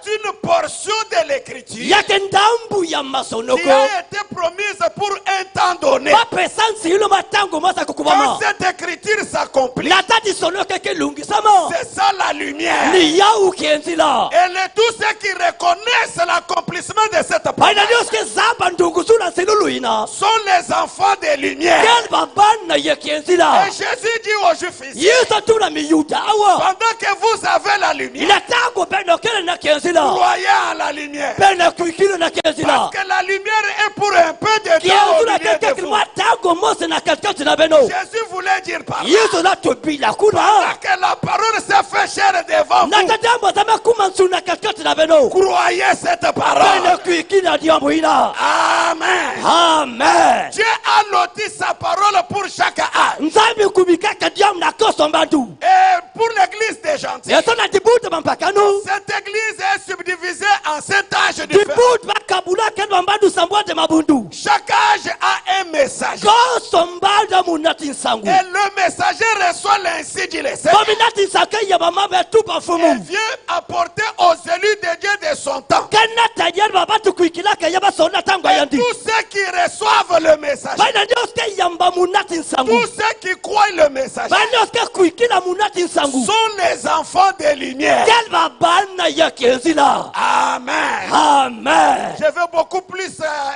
une portion de l'écriture qui yake ndambu ya a masonoko été promise pour un temps donné. bapesa nsilo matango masa Quand kukubama cette écriture s'accomplit, natati sonoke kelungisamo c'est ça la lumière. ni yau kienzila Et tous ceux qui reconnaissent l'accomplissement de cette parole baina nioske zaba ndungusula siluluina sont les enfants de lumière. kel babana ye kienzila Et Jésus dit aux Juifs ici, yesu tuna miyuda awa pendant que vous avez la lumière, inatango beno kele na kienzila croyez en la lumière. beno kuikilo na kienzila Parce que la lumière est pour un peu de temps au kienzila milieu de keke vous. matango mose na katikati na beno Jésus voulait dire par là yesu na tobila kuna que la parole s'est fait chair devant na vous. tatambo zama kumansu na katikati na beno Croyez cette parole. beno kuikina diambo ina Amen. amen Dieu a loti sa parole pour chaque âge. nzambi kubikaka diambo na koso mbandu Et pour l'église des gentils, yesu na dibuta mampakano cette église est subdivisée en 7 âges différents. dibuta bakabula kendo mbandu sambwate mabundu Chaque âge a un messager. koso mbanda munati nsangu Et le messager reçoit l'insigne du Seigneur. bominati nsaka ya bamama etupa Et mfumu vient apporter aux élus de Dieu de son temps. kana tajari babatu kuikilaka ya basona tango Et yandi tous ceux qui reçoivent le messager, baina ndioske yamba munati nsangu tous ceux qui croient le messager, baina ndioske kuikila munati nsangu sont les enfants de lumière. kel babana ya kienzila Amen. amen Je veux beaucoup plus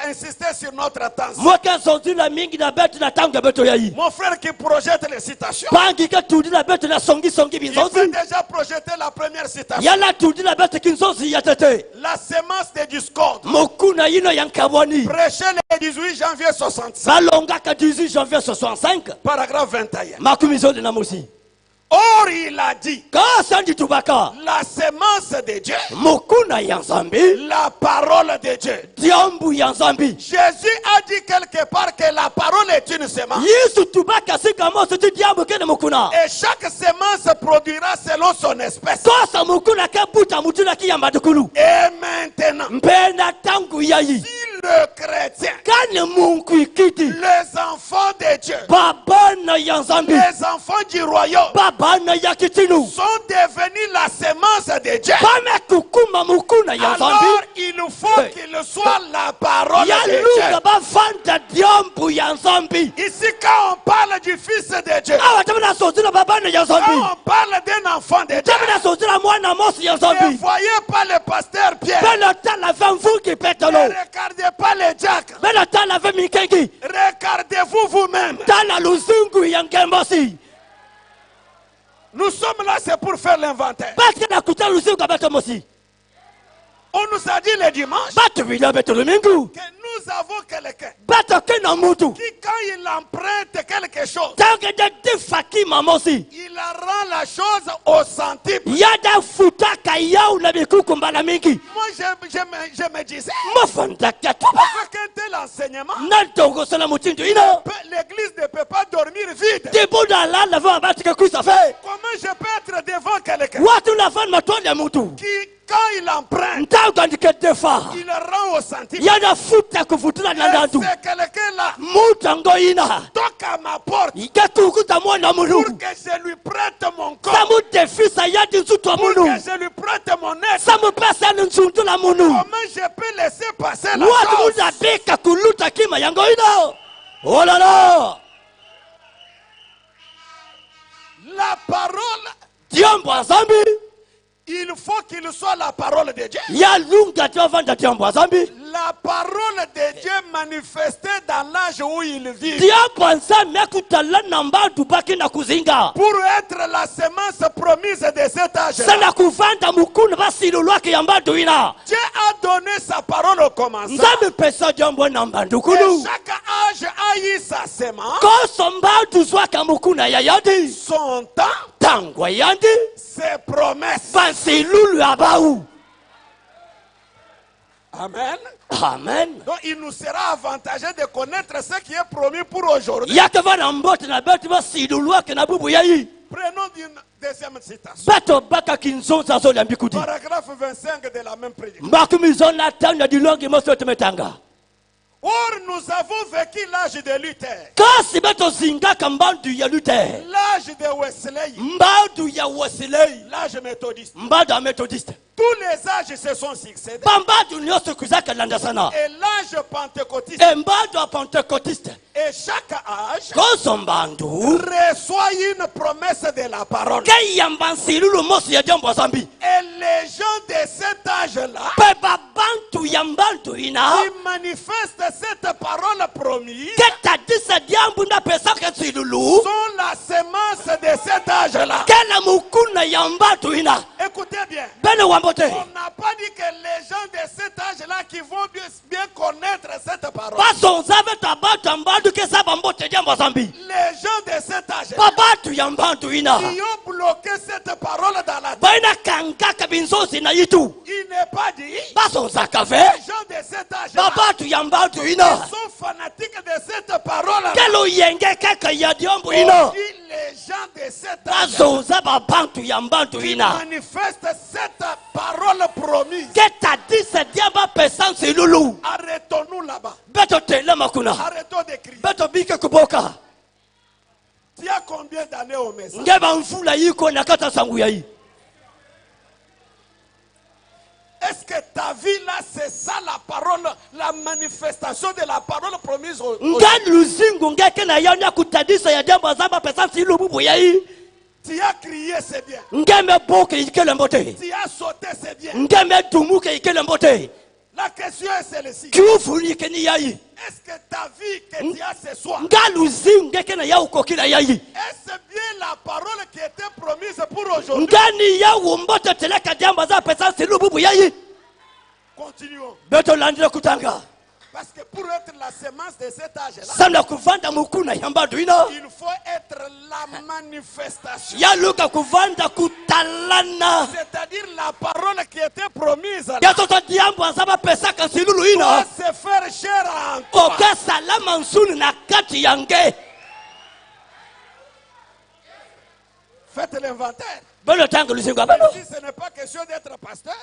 insister sur notre attention. mwaka zonzila mingi na betu na tango ya beto yayi Mon frère qui projette les citations, pangi ka tudi na betu na songi il peut binzozi déjà projeter la première citation. yala tudi na betu kinzozi ya tete La semence de discorde. mokuna yino ya nkabwani Prêché le 18 janvier 65, balongaka 18 janvier 65 paragraphe 21. makumi zoli na mosi Or, il a dit, kasandi tubaka la semence de Dieu, mokuna ya nzambi la parole de Dieu. diambu ya nzambi Jésus a dit quelque part que la parole est une semence. yesu tubaka sika moso ti diambu kene mokuna Et chaque semence produira selon son espèce. kosa mokuna kebuta mutuna kiyamba dukulu Et maintenant, mpena tangu yayi si le chrétien, kane munku ikiti les enfants de Dieu, babana ya nzambi les enfants du royaume, babana ya kitinu sont devenus la semence de Dieu, bame kukuma mukuna ya alors nzambi il faut qu'il soit la parole ya de luga Dieu. bafanda diambu ya nzambi Ici, quand on parle du Fils de Dieu, awa tabina sozila babana ya quand nzambi on parle d'un enfant de Dieu, tabina sozila mwana mosi ya ne nzambi voyez pas le pasteur Pierre, bena tala ve mvuki ne petelo regardez pas les diacres, bena tala ve mikengi regardez-vous vous-même. tala luzungu ya ngembosi Nous sommes là, c'est pour faire l'inventaire. baske nakuta luzungu abeto mosi On nous a dit le dimanche batu bila beto lumingu que nous avons quelqu'un bato kena mutu qui, quand il emprunte quelque chose, tange de difaki mamosi il rend la chose au centuple. yada futaka yau na bikuku mbala mingi Moi, je me disais, mafandaka tuba avec un tel enseignement, nantongosala mutindu ino l'église ne peut pas dormir vide. tibuda lala va batika kusa fe Comment je peux être devant quelqu'un watu nafani matwali ya mutu qui, quand il emprunte, ntango andike defa il rend au centuple? yada futa kuvutula na Et ndandu c'est quelqu'un-là mutu ango ina toque à ma porte iketukuta mwana pour munu que je lui prête mon corps, samudefisa yadi nzutwa pour munu que je lui prête mon être. samupesa ni nzuntula munu Comment je peux laisser passer la watu chose? mudabika kuluta kima yango ino olala La parole, diambo azambi il faut qu'il soit la parole de Dieu. yalunga tiovanda diambo azambi La parole de Dieu manifestée dans l'âge où il vit. diambo nzambi akutala na mbandu baki na kuzinga Pour être la semence promise de cet âge. sana kuvanda mukuna basilu lwake ya mbandu ina Dieu a donné sa parole au commencement. nzambi pesa diambo na mbandu Et kulu chaque âge a eu sa semence, koso mbandu zwaka mukuna ya yadi son temps, tangwa yandi ses promesses. basilulu abau Amen. amen Donc il nous sera avantageux de connaître ce qui est promis pour aujourd'hui. yake vana mbote na betu basilu lwake na bubu yayi Prenons une deuxième citation. bato baka kinzonza zoli ambikudi Paragraphe 25 de la même prédication. makumi zona tano ya dilongi moso temetanga Or, nous avons vécu l'âge de Luther, kasi betozingaka mbandu ya Luther, l'âge de Wesley, mbandu ya Wesley, l'âge méthodiste. mbandu ya Methodiste. Tous les âges se sont succédés. Bambadu nyonso kuzaka landasana. Et l'âge pentecôtiste. Mbandu ya Pentecôtiste. Et chaque âge Kozo mbandu reçoit une promesse de la parole. ke yambansilulu mosi ya jambo zambi. Et les gens de cet âge-là Pe babantu ya mbandu ina qui manifestent cette parole promise ke tadisa diambu na pesaka silulu sont la semence de cet âge-là. ke la mukuna ya mbandu ina. Écoutez bien. Bene wambote. On n'a pas dit que les gens de cet âge-là qui vont bien connaître cette parole. Basonzave tabatu mbandu ke saba mbote jambo zambi. Les gens de cet âge-là Babatu ya mbandu ina qui ont bloqué cette parole dans la tête. baina kangaka binzozi na yitu. Il n'est pas dit Basonzaka ve les gens de cet âge-là babatu ya mbandu ina sont fanatiques de cette parole-là. kelo yenge kaka ya diambu On ina. dit les gens de cet âge Bazonza babantu ya mbandu qui ina manifestent cette parole promise. ke tadisa diamba pesansi lulu. Arrêtons-nous là-bas. Beto telema kuna Arrêtons de crier. beto bike kuboka Tu as combien d'années au message? ngeba mfula yiko na kata sangu yayi. Est-ce que ta vie là, c'est ça la parole, la manifestation de la parole promise Nga luzingu ngeke na yanya kutadisa ya diamba zamba pesansi lulu yayi. Tu as crié, c'est bien. Ngeme boke ikele mbote. Tu as sauté, c'est bien. Ngeme dumuke ikele mbote. La question est celle-ci. Kiufuni keni yayi. Est-ce que ta vie que tu as ce soir, Nga luzingu ngeke na ya ukokila yayi. est-ce bien la parole qui était promise pour aujourd'hui? Ngani ya umbote teleka diamba za pesansi lulu yayi. Continuons. Beto landile kutanga. Parce que pour être la semence de cet âge-là, Sana kuvanda mukuna ya mbandu ina. il faut être la manifestation. Ya luka kuvanda kutalana. C'est-à-dire la parole qui était promise là, Ya toto diambo azaba pesaka silulu doit ina. se faire chair en toi. Oka salama nsuni na kati yange. Faites l'inventaire. Belo tango luzinga belo. Si ce n'est pas question d'être pasteur,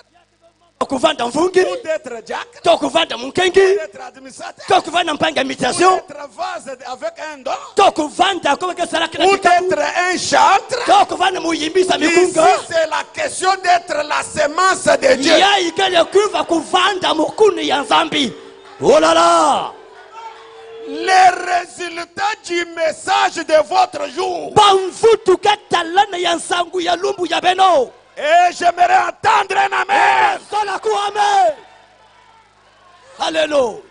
Kuvanda mfungi. ou d'être diacre, To kuvanda munkengi. d'être administrateur, To kuvanda mpanga ou imitation. d'être vase avec un don, To kuvanda kwa ke salaki na ou kikapu. d'être un chantre. To kuvanda muyimbisa Ici, mikunga. c'est la question d'être la semence de Dieu. Ya ikele kuva kuvanda mukuni ya nzambi. Oh là là. Les résultats du message de votre jour. Bamfutu katalana ya nsangu ya lumbu ya beno. Et j'aimerais entendre un amen. Sola ku amen. Alléluia.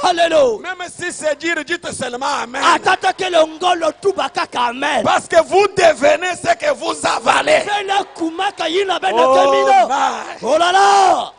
Alléluia. Même si c'est dire, dites seulement amen. Atata kele ngolo tuba kaka amen. Parce que vous devenez ce que vous avalez. Fena kumaka yina bena Oh temino. my. Oh là là.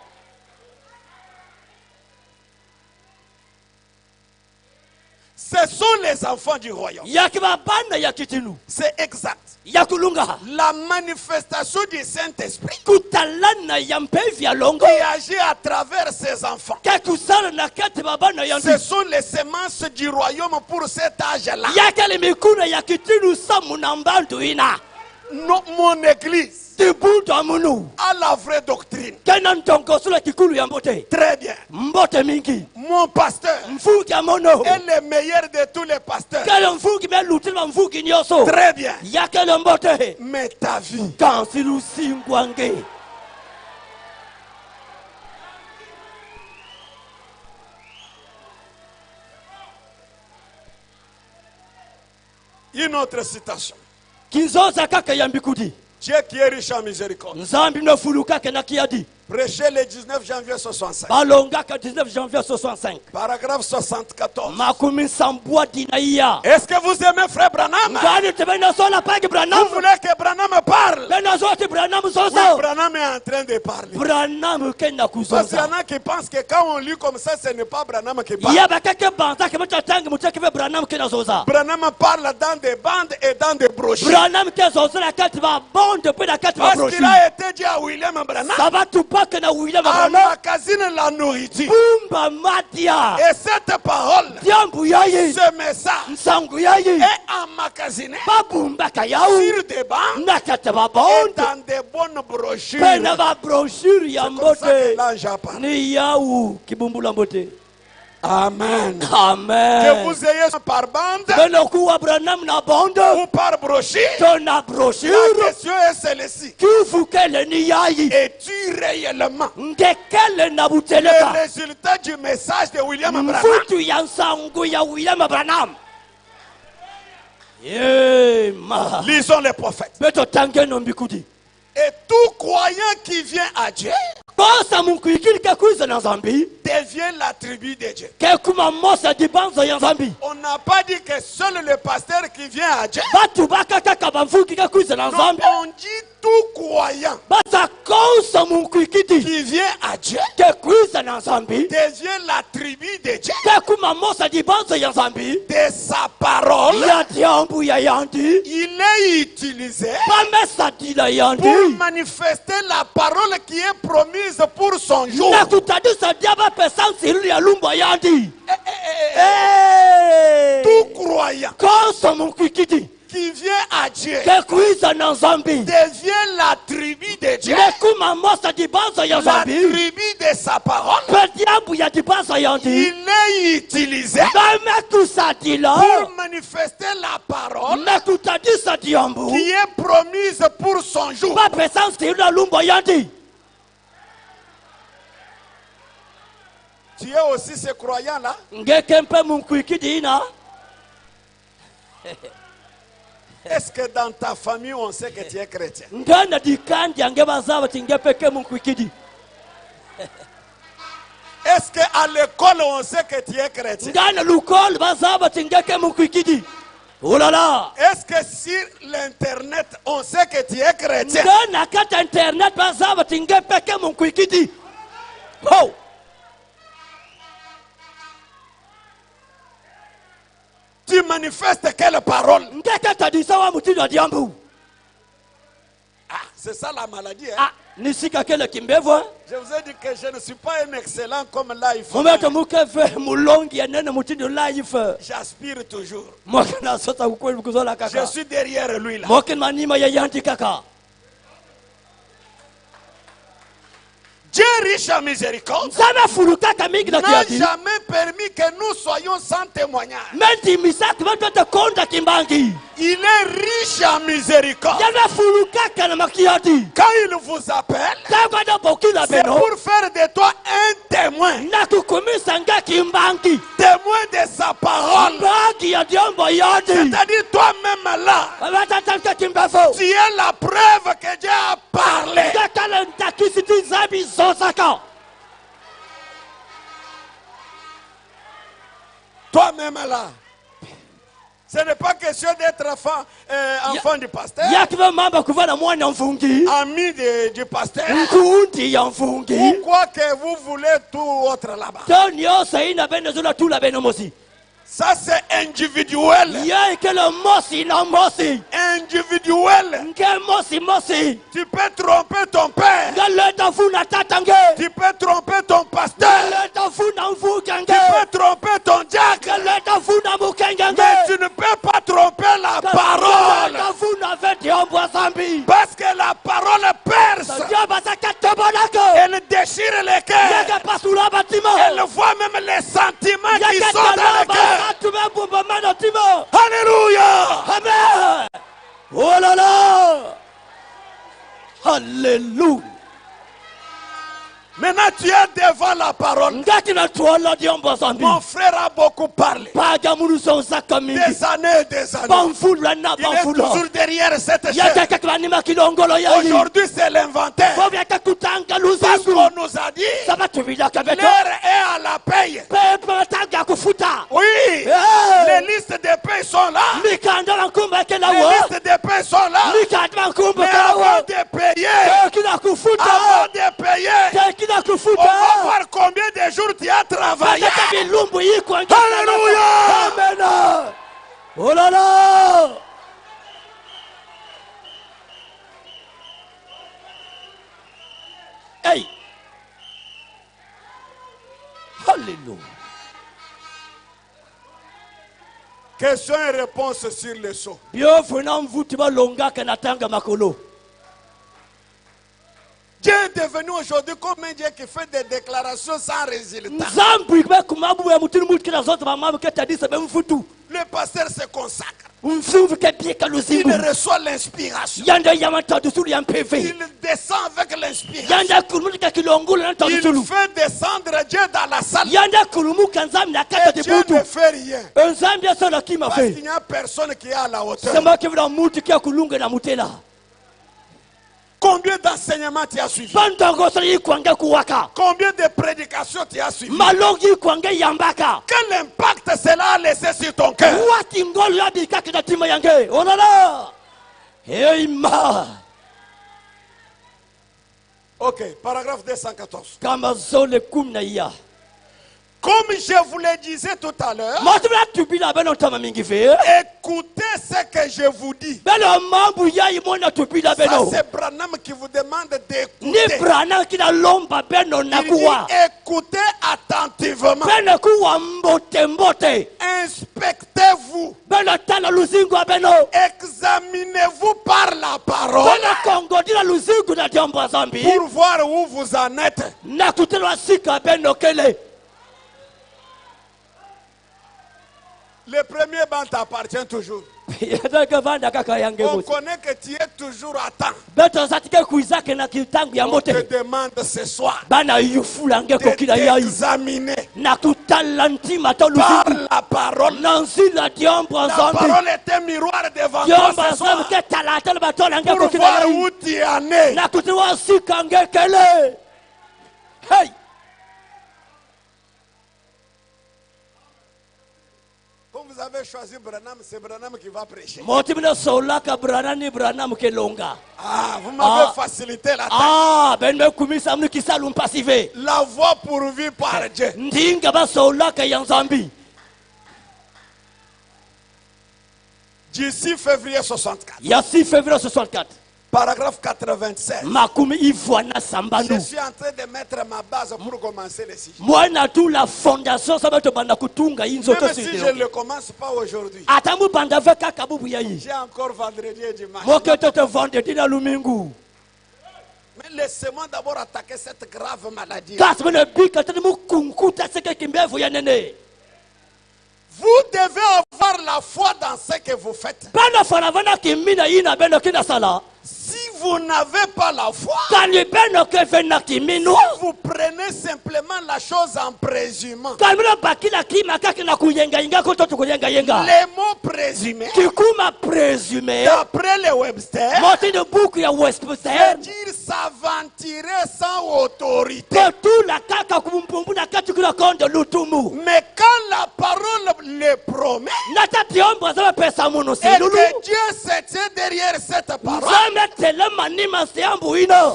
Ce sont les enfants du royaume. Yakiba bana ya kitinu. C'est exact. Yakulunga. La manifestation du Saint-Esprit Kutalana ya mpevi ya longo. qui agit à travers ses enfants. Kakusala na kati babana ya Ce ndu. sont les semences du royaume pour cet âge-là. Yakele mikuna ya kitinu samu na mbandu ina. Non, mon église Tibuto amunu. a la vraie doctrine. Kena ntongo sula kikulu ya mbote. Très bien. Mbote mingi. Mon pasteur Mfuki amono. est le meilleur de tous les pasteurs. Kele mfuki me lutilwa mfuki nyoso. Très bien. Yakele mbote. Mais ta vie, Kansi lusingwange. une autre citation. Kinzoza kaka ya mbikudi. Dieu qui est riche en miséricorde. Nzambi no fuluka ke na kiadi. Prêché le 19 janvier 65. Balongaka 19 janvier 65. Paragraphe 74. Makumi sambua dinaiya. Est-ce que vous aimez frère Branham? Ngani tebena sola pagi Vous Branham. voulez que Branham parle? Bena zoti Branham Oui, sosa. Branham est en train de parler. Branham kena Parce qu'il y en kuzonza. a qui pensent que quand on lit comme ça, ce n'est pas Branham qui parle. Ya bakake banza ke mata tangi mutake ve Branham kena zoza. Branham parle dans des bandes et dans des brochures. Branham ke zoza la kati ba bonde pe na kati ba Parce broshi. qu'il a été dit à William Branham, Sabatu pake na William Branham. emmagasine la nourriture. Bumba madia. Et cette parole, Diambu yayi. ce message, Nsangu yayi. est emmagasiné Babumba kayaou. sur des bandes Nakata ba et bonde. dans des bonnes brochures. Pena ba brochure ya C'est comme ça que mbote. l'ange a parlé. Ni yaou kibumbula mbote. Amen. Que Amen. vous ayez par bande Melokuwa Branham na bande. ou par brochure. Tona La brochure. question est celle-ci. Kivukele ni yayi. Es-tu réellement Ngekele na le buteleka. résultat du message de William Branham? Mfutu ya nsangu ya William Branham. Yema. Lisons les prophètes. Beto tangeno mbikudi. Et tout croyant qui vient à Dieu Kosa munkuikili kekuiza na Zambi. devient la tribu de Dieu. Kekuma mosa dibanzo ya Zambi. On n'a pas dit que seul le pasteur qui vient à Dieu. Batu bakaka bamfuki kekuiza na Non, Zambi. on dit tout croyant Bata kosa munkuikidi. qui vient à Dieu Kekuiza na Zambi. devient la tribu de Dieu. Kekuma mosa dibanzo ya Zambi. De sa parole, Ya diambu ya yandi. il est utilisé Pamesa dila yandi. pour manifester la parole qui est promise pour son jour. Na kutadisa diaba pesansi ilu ya lumba yandi. Tout croyant Kosa munkuikidi. qui vient à Dieu Kekuiza na Zambi. devient la tribu de Dieu. Nekuma mosa dibanzo ya La Zambi. tribu de sa parole, Pediambu ya dibanzo yandi. il est utilisé Nametusa dila. pour manifester la parole Nakutadisa diambu. qui est promise pour son jour. Ba pesansi ilu ya lumba yandi. Tu es aussi ce croyant-là? Ngekempe munkuikidi ina. Est-ce que dans ta famille, on sait que tu es chrétien? Ngana dikandi angebazaba tingepeke munkuikidi. Est-ce qu'à l'école, on sait que tu es chrétien? Ngana lukol bazaba tingeke munkuikidi. Oh là là. Est-ce que sur l'internet, on sait que tu es chrétien? Ngana kata internet bazaba tingepeke munkuikidi. Oh. Tu manifestes quelle parole? Ngeke tadisa wa mutindo diambu. Ah, c'est ça la maladie. Hein? Ah, nisika kele kimbevo. Je vous ai dit que je ne suis pas un excellent comme life. Mometo mukefe mulongi ya nene mutindo life. J'aspire toujours. Mwakana sota ukweli kuzola Je kaka. suis derrière lui là. Mwakana manima ya yanti kaka. Dieu riche en miséricorde Zama fulukaka mingi na n'a kiati. jamais permis que nous soyons sans témoignage. Menti misaki watu konda kimbangi. Il est riche en miséricorde. Yana fulukaka na makiati. Quand il vous appelle, Kaka da bokila c'est beno. pour faire de toi un témoin. Na kukumisa nga kimbangi. Témoin de sa parole. Bangi ya diombo yadi. C'est-à-dire toi-même là, Wata tanka kimbafo. tu es la preuve que Dieu a parlé. Kaka la ntakisiti zabi zozaka. Toi-même là. Ce n'est pas question d'être enfant du pasteur, Yakiva mamba kuvana mwana mfungi. ami du pasteur, Nkundi ya mfungi. ou quoi que vous voulez tout autre là-bas. Toni yosa ina Venezuela tula beno mosi. Ça c'est individuel. Yai kele mosi na mosi. Individuel. Nke mosi mosi. Tu peux tromper ton père. Ngaleta funa tatange. Tu peux tromper ton pasteur. Ngaleta funa mfukange. Tu peux tromper ton diacre. Ngaleta funa mukengange. Mais tu ne peux pas tromper la parole. Ngaleta funa veti ombwa zambi. Parce que la parole perce. Yoba zakatobonako. Elle déchire les cœurs. Yaga pasula batima. Elle voit même les sentiments qui sont dans le cœur. Alléluia. Amen. Oh là là. Alléluia. Maintenant tu es devant la parole. Ngati na tuola diombo zambi. Mon frère a beaucoup parlé. Paga munuso zakamingi. Des années et des années. Banfula na Il est banfula. toujours derrière cette chaise. Yaka kwanima kilongolo yayi. Aujourd'hui c'est l'inventaire. Bobya kakutanga Parce luzingu. qu'on nous a dit Sabatu bila kabeto. l'heure est à la paye. Pepe tanga kufuta. Oui. Yeah. Les listes de paye sont là. Mikanda bankumba kela Les wa. listes de paye sont là. Mikanda bankumba Mais kela wa. avant de payer, Kila kufuta. avant de payer, Kila on kufuta. va voir combien de jours tu as travaillé. Alléluia. Amen. Oh là là. Hey. Alléluia. Question et réponse sur le saut. Bio funa mvuti balonga kana tanga makolo. Dieu devenu aujourd'hui comme un Dieu qui fait des déclarations sans résultat. Le pasteur se consacre. Il reçoit l'inspiration. Il descend avec l'inspiration. Il fait descendre Dieu dans la salle. Et Dieu ne fait rien. Parce qu'il n'y a personne qui est à la hauteur. Combien d'enseignements tu as suivi? Combien de prédications tu as suivi? Quel impact cela a laissé sur ton cœur? Ok, paragraphe 214. Comme je vous le disais tout à l'heure, écoutez ce que je vous dis. Ça, c'est Branham qui vous demande d'écouter. Il dit écoutez attentivement. Inspectez-vous. Examinez-vous par la parole pour voir où vous en êtes. Le premier banc t'appartient toujours. On connaît que tu es toujours à temps. On te demande ce soir d'examiner par la parole. La parole est un miroir devant toi ce soir pour voir où tu en es. Hey! Comme vous avez choisi Branham, c'est Branham qui va prêcher. Ah, vous m'avez facilité la tâche. La voie pourvue par Dieu. D'ici février 64. Paragraphe 87. Je suis en train de mettre ma base pour commencer le sujet. Même si je ne le commence pas aujourd'hui, j'ai encore vendredi et dimanche. Mais laissez-moi d'abord attaquer cette grave maladie. Vous devez avoir la foi dans ce que vous faites. Si vous n'avez pas la foi, si vous prenez simplement la chose en présumant, les mots présumés, d'après les Webster, c'est dire s'aventurer sans autorité. Mais quand la parole le promet, et que Dieu se tient derrière cette parole,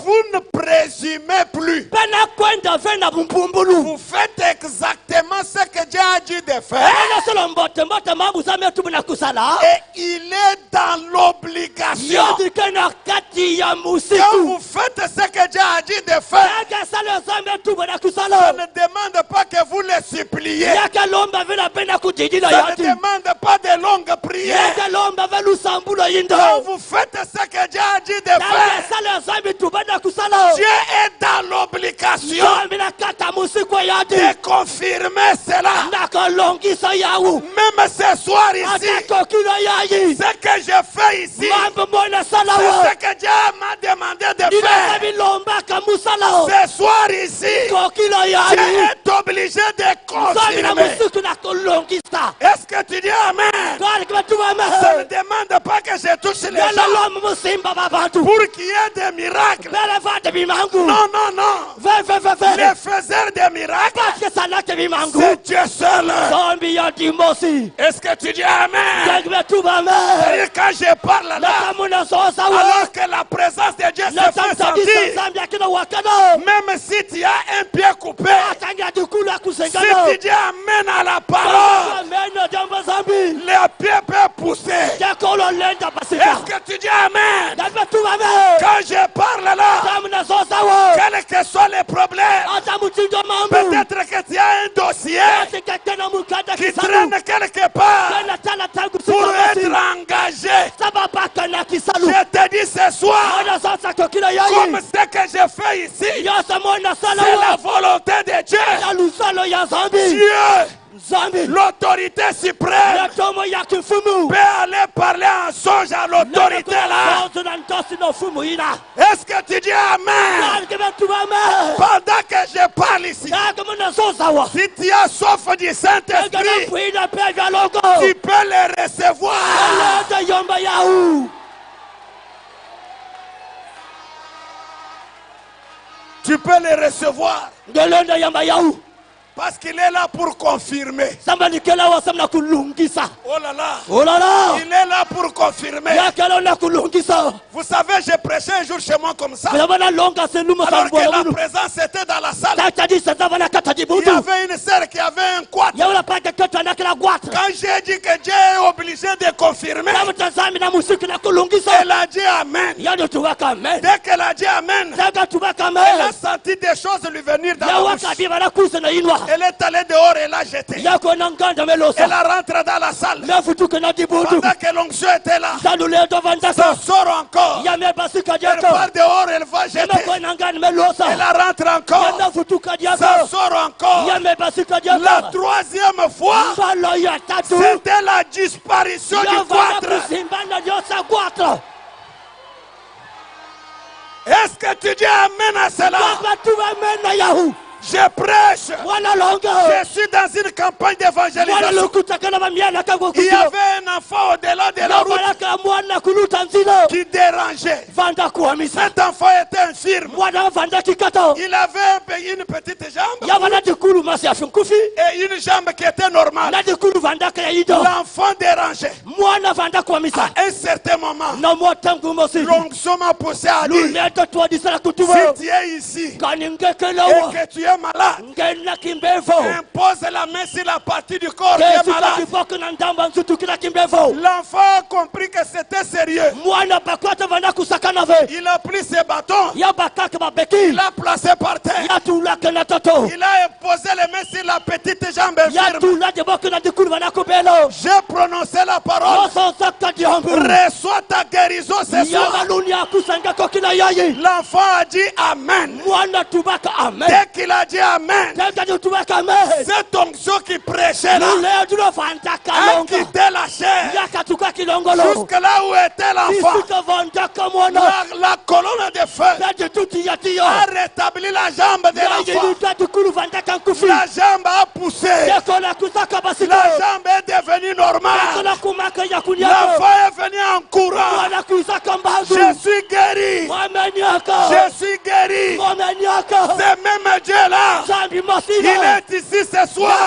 vous ne présumez plus. Vous faites exactement ce que Dieu a dit de faire. Et il est dans l'obligation. Quand vous faites ce que Dieu a dit de faire, ça ne demande pas que vous le suppliez. Ça ne demande pas de longues prières. Quand vous faites ce que Dieu a dit de faire, Dieu est dans l'obligation de confirmer cela. Même ce soir ici, ce que je fais ici, c'est ce que Dieu m'a demandé de faire. Ce soir ici, Dieu est obligé de confirmer. Est-ce que tu dis Amen? Ça ne demande pas que je touche les gens pour qu'il y ait des miracles. Non, non, non. Les faiseurs des miracles, c'est Dieu seul. Est-ce que tu dis Amen? C'est-à-dire quand je parle là, alors que la présence de Dieu se fait sentir, même si tu as un pied coupé, si tu dis Amen à la parole, les pieds peuvent pousser. Est-ce que tu dis Amen? Quand je parle là, quels que soient les problèmes, peut-être que tu as un dossier qui traîne quelque part pour être engagé. Je te dis ce soir, comme ce que je fais fait ici, c'est la volonté de Dieu. Dieu, l'autorité suprême, peut aller parler en songe à l'autorité là. Est-ce que tu dis Amen? Pendant que je parle ici, si tu as soif du Saint-Esprit, tu peux le recevoir. Tu peux le recevoir. Parce qu'il est là pour confirmer. Oh là là. Il est là pour confirmer. Vous savez, j'ai prêché un jour chez moi comme ça. Alors que la présence était dans la salle. Il y avait une sœur qui avait un quart. Quand j'ai dit que Dieu est obligé de confirmer, elle a dit Amen. Dès qu'elle a dit Amen, elle a senti des choses lui venir dans la bouche. Elle est allée dehors et l'a jeté. Elle a rentré dans la salle. Pendant que l'onction était là, ça sort encore. Elle part dehors, elle va jeter. Elle rentre encore. Ça sort encore. La troisième fois, c'était la disparition du quatre. Est-ce que tu dis Amen à cela? Je prêche. Je suis dans une campagne d'évangélisation. Il y avait un enfant au-delà de la route qui dérangeait. Cet enfant était infirme. Il avait une petite jambe et une jambe qui était normale. L'enfant dérangeait. À un certain moment, l'onction m'a poussé à dire, si tu es ici et que tu es malade, impose la main sur la partie du corps qui est malade. L'enfant a compris que c'était sérieux. Il a pris ses bâtons. Il a placé par terre. Il a imposé les mains sur la petite jambe infirme. J'ai prononcé la parole. Reçois ta guérison ce soir. L'enfant a dit Amen. Dès qu'il a dit Amen, cette onction qui prêchait là a quitté la chair. Jusque là où était l'enfant, la colonne de feu a rétabli la jambe de l'enfant. La jambe a poussé. La jambe est devenue normale. L'enfant est venu en courant. Je suis guéri. Je suis guéri. C'est même Dieu là. Il est ici ce soir.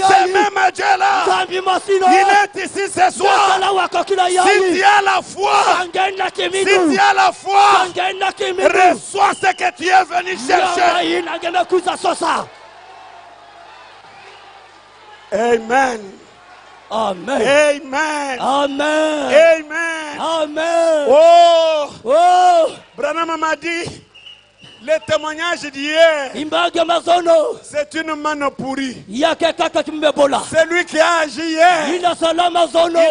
C'est même Dieu là. Il est ici ce soir. Si tu as la foi, reçois ce que tu es venu chercher. Amen. Amen. Amen. Amen. Amen. Amen. Oh. Oh. Branham m'a dit, le témoignage d'hier, c'est une manne pourrie. C'est lui qui a agi hier. Il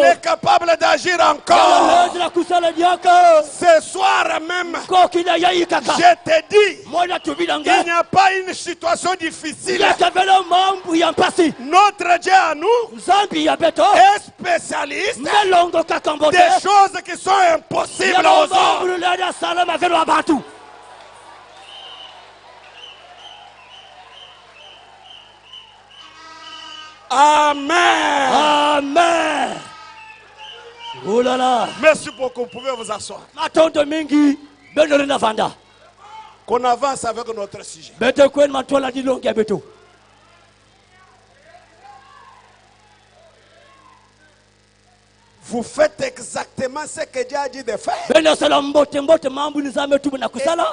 est capable d'agir encore. Ce soir même, je te dis, il n'y a pas une situation difficile. Notre Dieu à nous est spécialiste des choses qui sont impossibles aux hommes. Amen. Amen. Oh là là. Merci beaucoup. Vous pouvez vous asseoir. Qu'on avance avec notre sujet. Vous faites exactement ce que Dieu a dit de faire. Et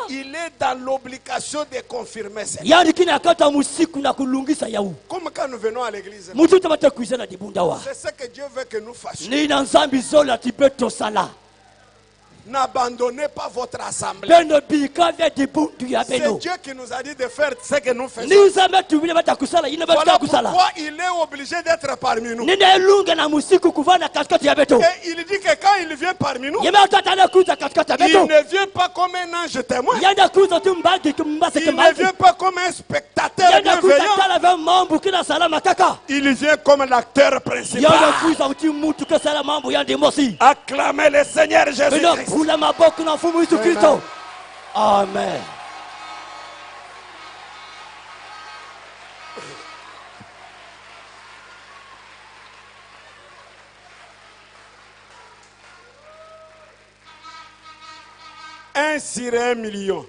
il est dans l'obligation de confirmer ça. Comme quand nous venons à l'église. C'est ce que Dieu veut que nous fassions. N'abandonnez pas votre assemblée. C'est Dieu qui nous a dit de faire ce que nous faisons. Voilà pourquoi il est obligé d'être parmi nous. Et il dit que quand il vient parmi nous, il ne vient pas comme un ange témoin. Il ne vient pas comme un spectateur bienveillant. Il vient comme l'acteur principal. Acclamez le Seigneur Jésus-Christ. Amen. Un sur 1 million.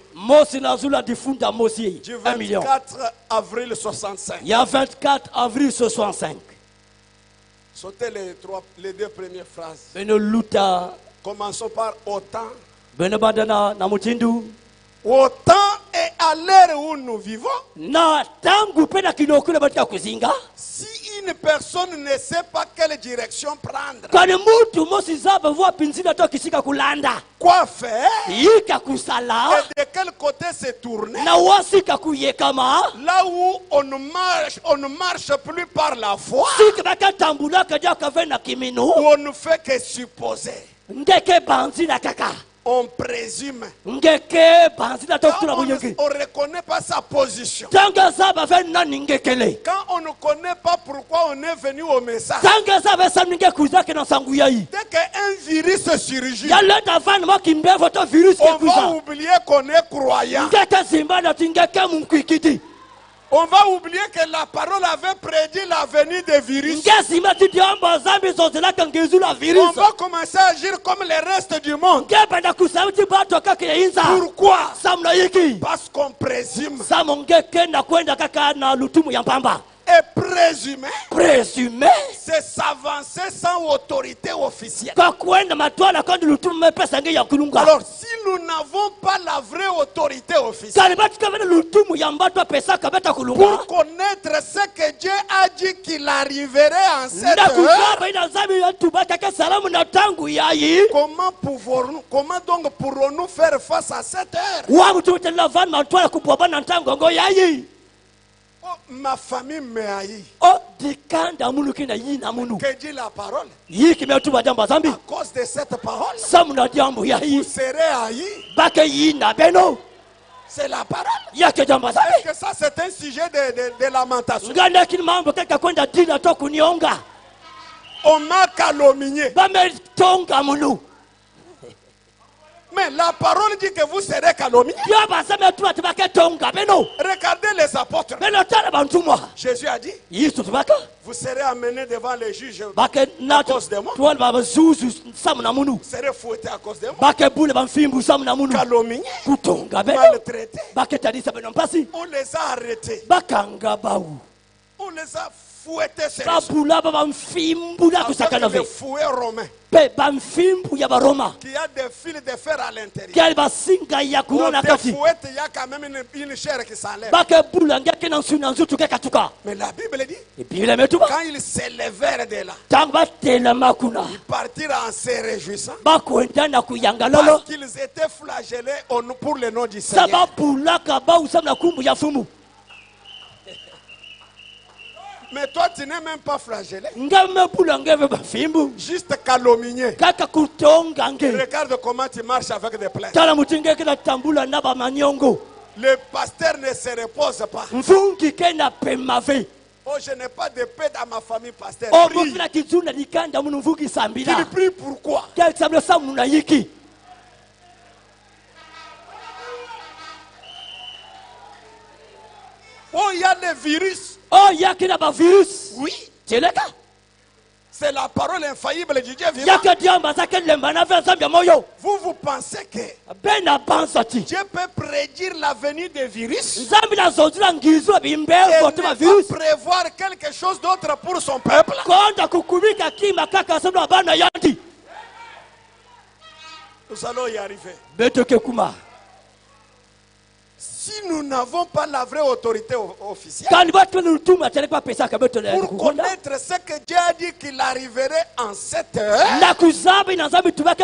Du 24 avril 65. Il y a 24 avril 65. Sautez les deux premières phrases. Commençons par autant. Autant et à l'heure où nous vivons. Si une personne ne sait pas quelle direction prendre, quoi faire et de quel côté se tourner, là où on ne marche plus par la foi, où on ne fait que supposer, on présume, on ne reconnaît pas sa position, quand on ne connaît pas pourquoi on est venu au message, dès qu'un virus se surgit, on va oublier qu'on est croyant. On va oublier que la parole avait prédit la venue des virus. On va commencer à agir comme les restes du monde. Pourquoi? Parce qu'on présume. Et présumer, c'est s'avancer sans autorité officielle. Alors si nous n'avons pas la vraie autorité officielle, pour connaître ce que Dieu a dit qu'il arriverait en cette heure, comment donc pourrons-nous faire face à cette heure? Oh, ma famille me haït. Que dit la parole? À cause de cette parole, vous serez haïs. C'est la parole. Est-ce que ça c'est un sujet de lamentation? On m'a calomnié. Mais la parole dit que vous serez calomniés. Regardez les apôtres. Jésus a dit, vous serez amenés devant les juges à cause de moi. Vous serez fouettés à cause de moi. Calomniés, maltraités. On les a arrêtés. On les a fouettés sérieusement. Avec le fouet romain qui a des fils de fer à l'intérieur. On te fouette, il y a quand même une chair qui s'enlève. Mais la Bible dit, quand ils s'élevèrent de là, ils partirent en se réjouissant parce qu'ils étaient flagellés pour le nom du Seigneur. Mais toi, tu n'es même pas flagellé. Juste calomnié. Regarde comment tu marches avec des plaintes. Le pasteur ne se repose pas. Oh, je n'ai pas de paix dans ma famille, pasteur. Tu pries pourquoi? Oh, il y a des virus. Oui. C'est la parole infaillible du Dieu vivant. Vous pensez que Dieu peut prédire la venue des virus et ne pas prévoir quelque chose d'autre pour son peuple? Nous allons y arriver. Si nous n'avons pas la vraie autorité officielle, pour connaître ce que Dieu a dit qu'il arriverait en 7 heures, comment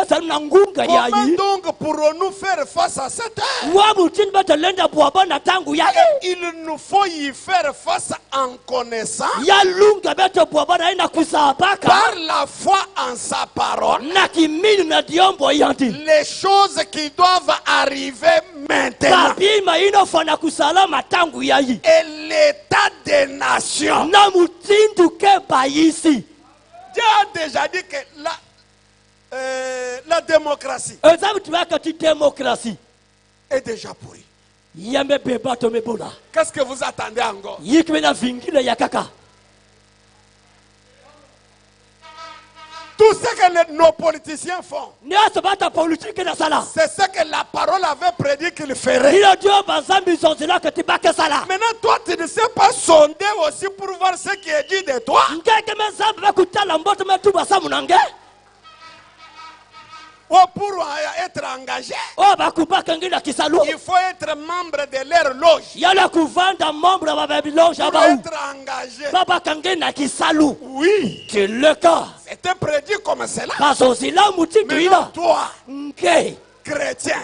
donc pourrons-nous faire face à cette heure? Il nous faut y faire face en connaissant par la foi en sa parole les choses qui doivent arriver maintenant. Et l'état des nations. Dieu a déjà dit que la démocratie est déjà pourrie. Qu'est-ce que vous attendez encore? Tout ce que nos politiciens font, c'est ce que la parole avait prédit qu'il ferait. Maintenant, toi, tu ne sais pas sonder aussi pour voir ce qui est dit de toi. Ou pour être engagé, il faut être membre de leur loge. Pour être engagé. Oui. C'était prédit comme cela. Maintenant, toi, chrétien, à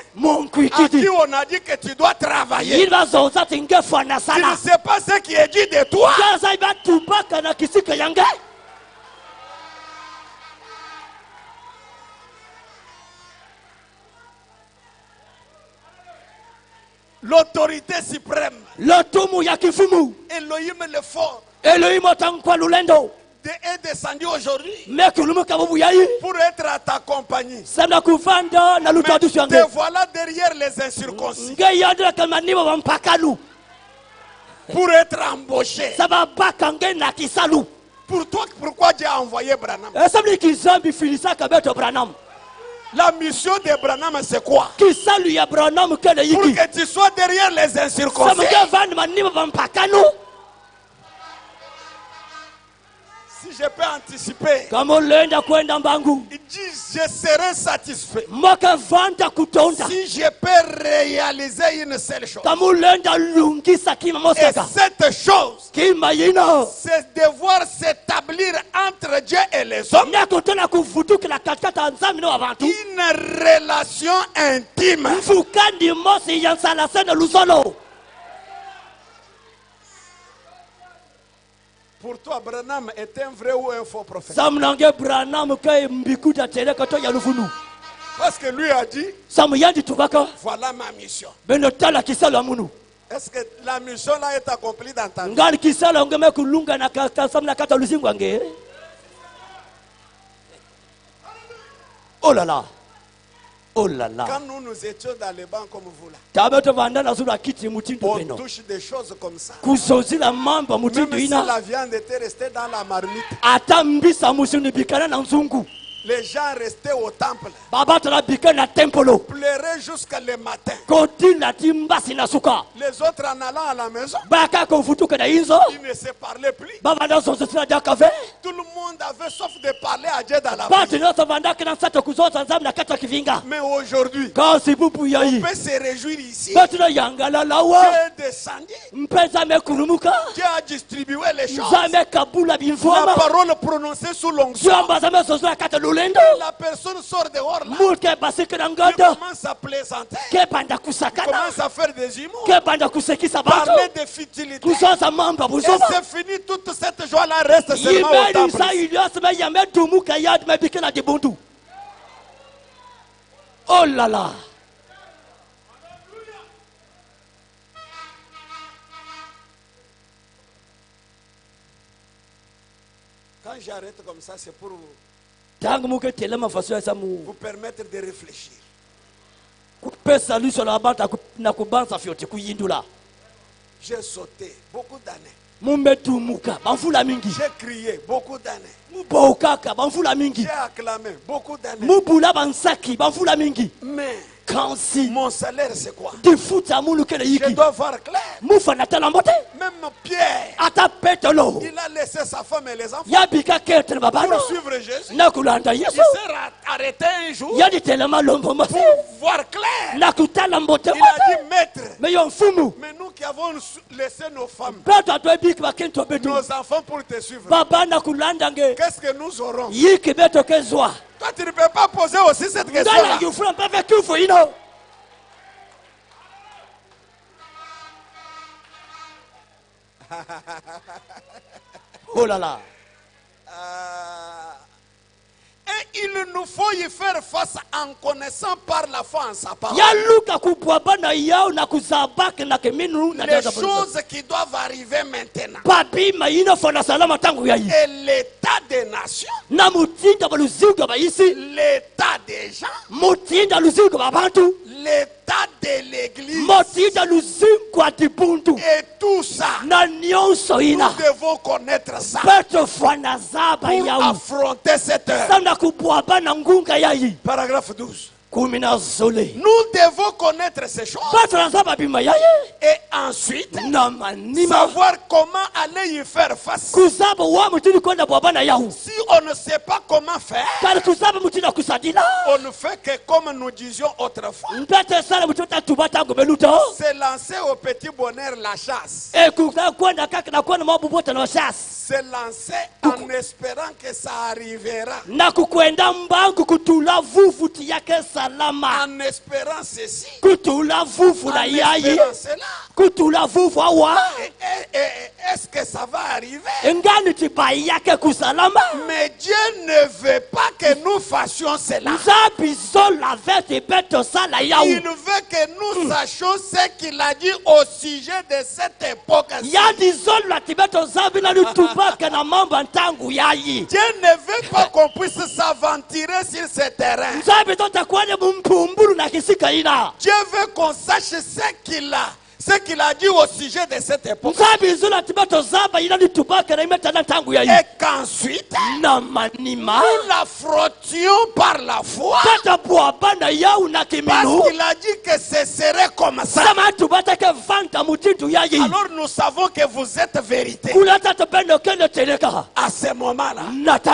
qui on a dit que tu dois travailler, tu ne sais pas ce qui est dit de toi. L'autorité suprême, Elohim le fort, est descendu aujourd'hui pour être à ta compagnie. Mais te voilà derrière les incirconcis pour être embauché. Pour toi, pourquoi Dieu a envoyé Branham? La mission de Branham, c'est quoi? Pour que tu sois derrière les incirconcis. Si je peux anticiper, il dit je serai satisfait si je peux réaliser une seule chose. Et cette chose, c'est devoir s'établir entre Dieu et les hommes une relation intime. Pour toi, Branham est un vrai ou un faux prophète? Parce que lui a dit, voilà ma mission. Est-ce que la mission là est accomplie dans ta vie? Oh là là. Oh là là. Quand nous étions dans les bancs comme vous là, on touche des choses comme ça. Même si la viande était restée dans la marmite, les gens restaient au temple, pleuraient jusqu'à le matin. Les autres en allant à la maison, ils ne se parlaient plus. Tout le monde avait sauf de parler à Dieu dans la prière. Mais aujourd'hui, on peut se réjouir ici. Dieu est descendu. Dieu a distribué les choses. La parole prononcée sous l'onction. La personne sort dehors là. Il commence à plaisanter. Il commence à faire des humours. Parler de futilité. Et c'est fini, toute cette joie là reste seulement au temple. Oh là là. Quand j'arrête comme ça, c'est pour vous permettre de réfléchir. J'ai sauté beaucoup d'années. J'ai crié beaucoup d'années. J'ai acclamé beaucoup d'années. Mais mon salaire, c'est quoi? Je dois voir clair. Même Pierre, il a laissé sa femme et les enfants pour suivre Jésus. Il s'est raté. arrêté un jour Il y a des tellement longs moments. pour voir clair. Il a dit, maître, mais il y a un fou. mais nous qui avons laissé nos femmes, Nos enfants pour te suivre, qu'est-ce que nous aurons? Toi, tu ne peux pas poser aussi cette question-là. Oh là là. Et il nous faut y faire face en connaissant par la foi en sa parole les choses qui doivent arriver maintenant. Et l'état des nations, l'état des gens, l'état de l'église et tout ça, nous devons connaître ça pour affronter cette heure. Paragraphe 12. Nous devons connaître ces choses et ensuite savoir comment aller y faire face. Si on ne sait pas comment faire, on ne fait que comme nous disions autrefois, c'est lancer au petit bonheur la chasse. C'est lancer en espérant que ça arrivera. En espérant ceci, en espérant cela. Est-ce que ça va arriver? Mais Dieu ne veut pas que nous fassions cela. Il veut que nous sachions ce qu'il a dit au sujet de cette époque. Dieu ne veut pas qu'on puisse s'aventurer sur ce terrain. Dieu veut qu'on sache ce qu'il a dit au sujet de cette époque. Et qu'ensuite, nous l'affrontions par la foi. Parce qu'il a dit que ce serait comme ça. Alors nous savons que vous êtes vérité. À ce moment-là. Parce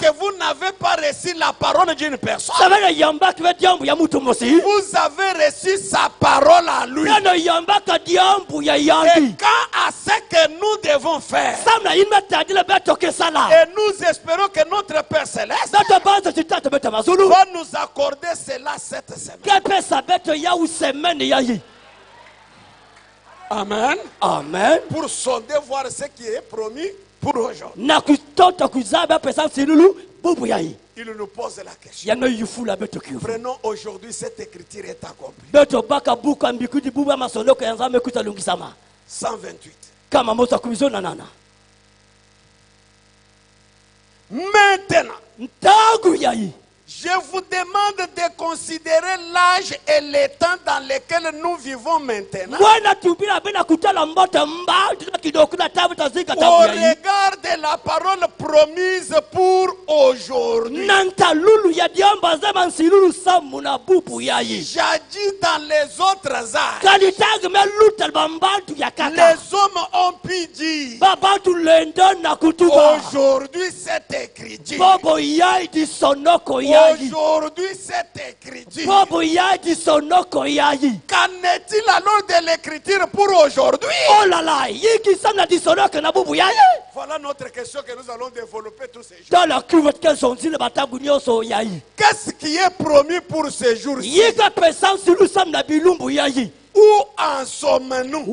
que vous n'avez pas reçu la parole d'une personne. Vous avez reçu sa parole à lui. Et quand à ce que nous devons faire, et nous espérons que notre Père Céleste va nous accorder cela cette semaine. Amen. Amen. Pour sonder voir ce qui est promis pour aujourd'hui. Il nous pose la question. Prenons aujourd'hui cette écriture est accomplie. 128. Maintenant, je vous demande de considérer l'âge et le temps dans lequel nous vivons maintenant. Au regard de la parole promise pour aujourd'hui. Jadis dans les autres âges, les hommes ont pu dire aujourd'hui cette écriture. Aujourd'hui, cette écriture. Qu'en est-il alors de l'écriture pour aujourd'hui? Voilà notre question que nous allons développer tous ces jours. Qu'est-ce qui est promis pour ces jours-ci? Où en sommes-nous?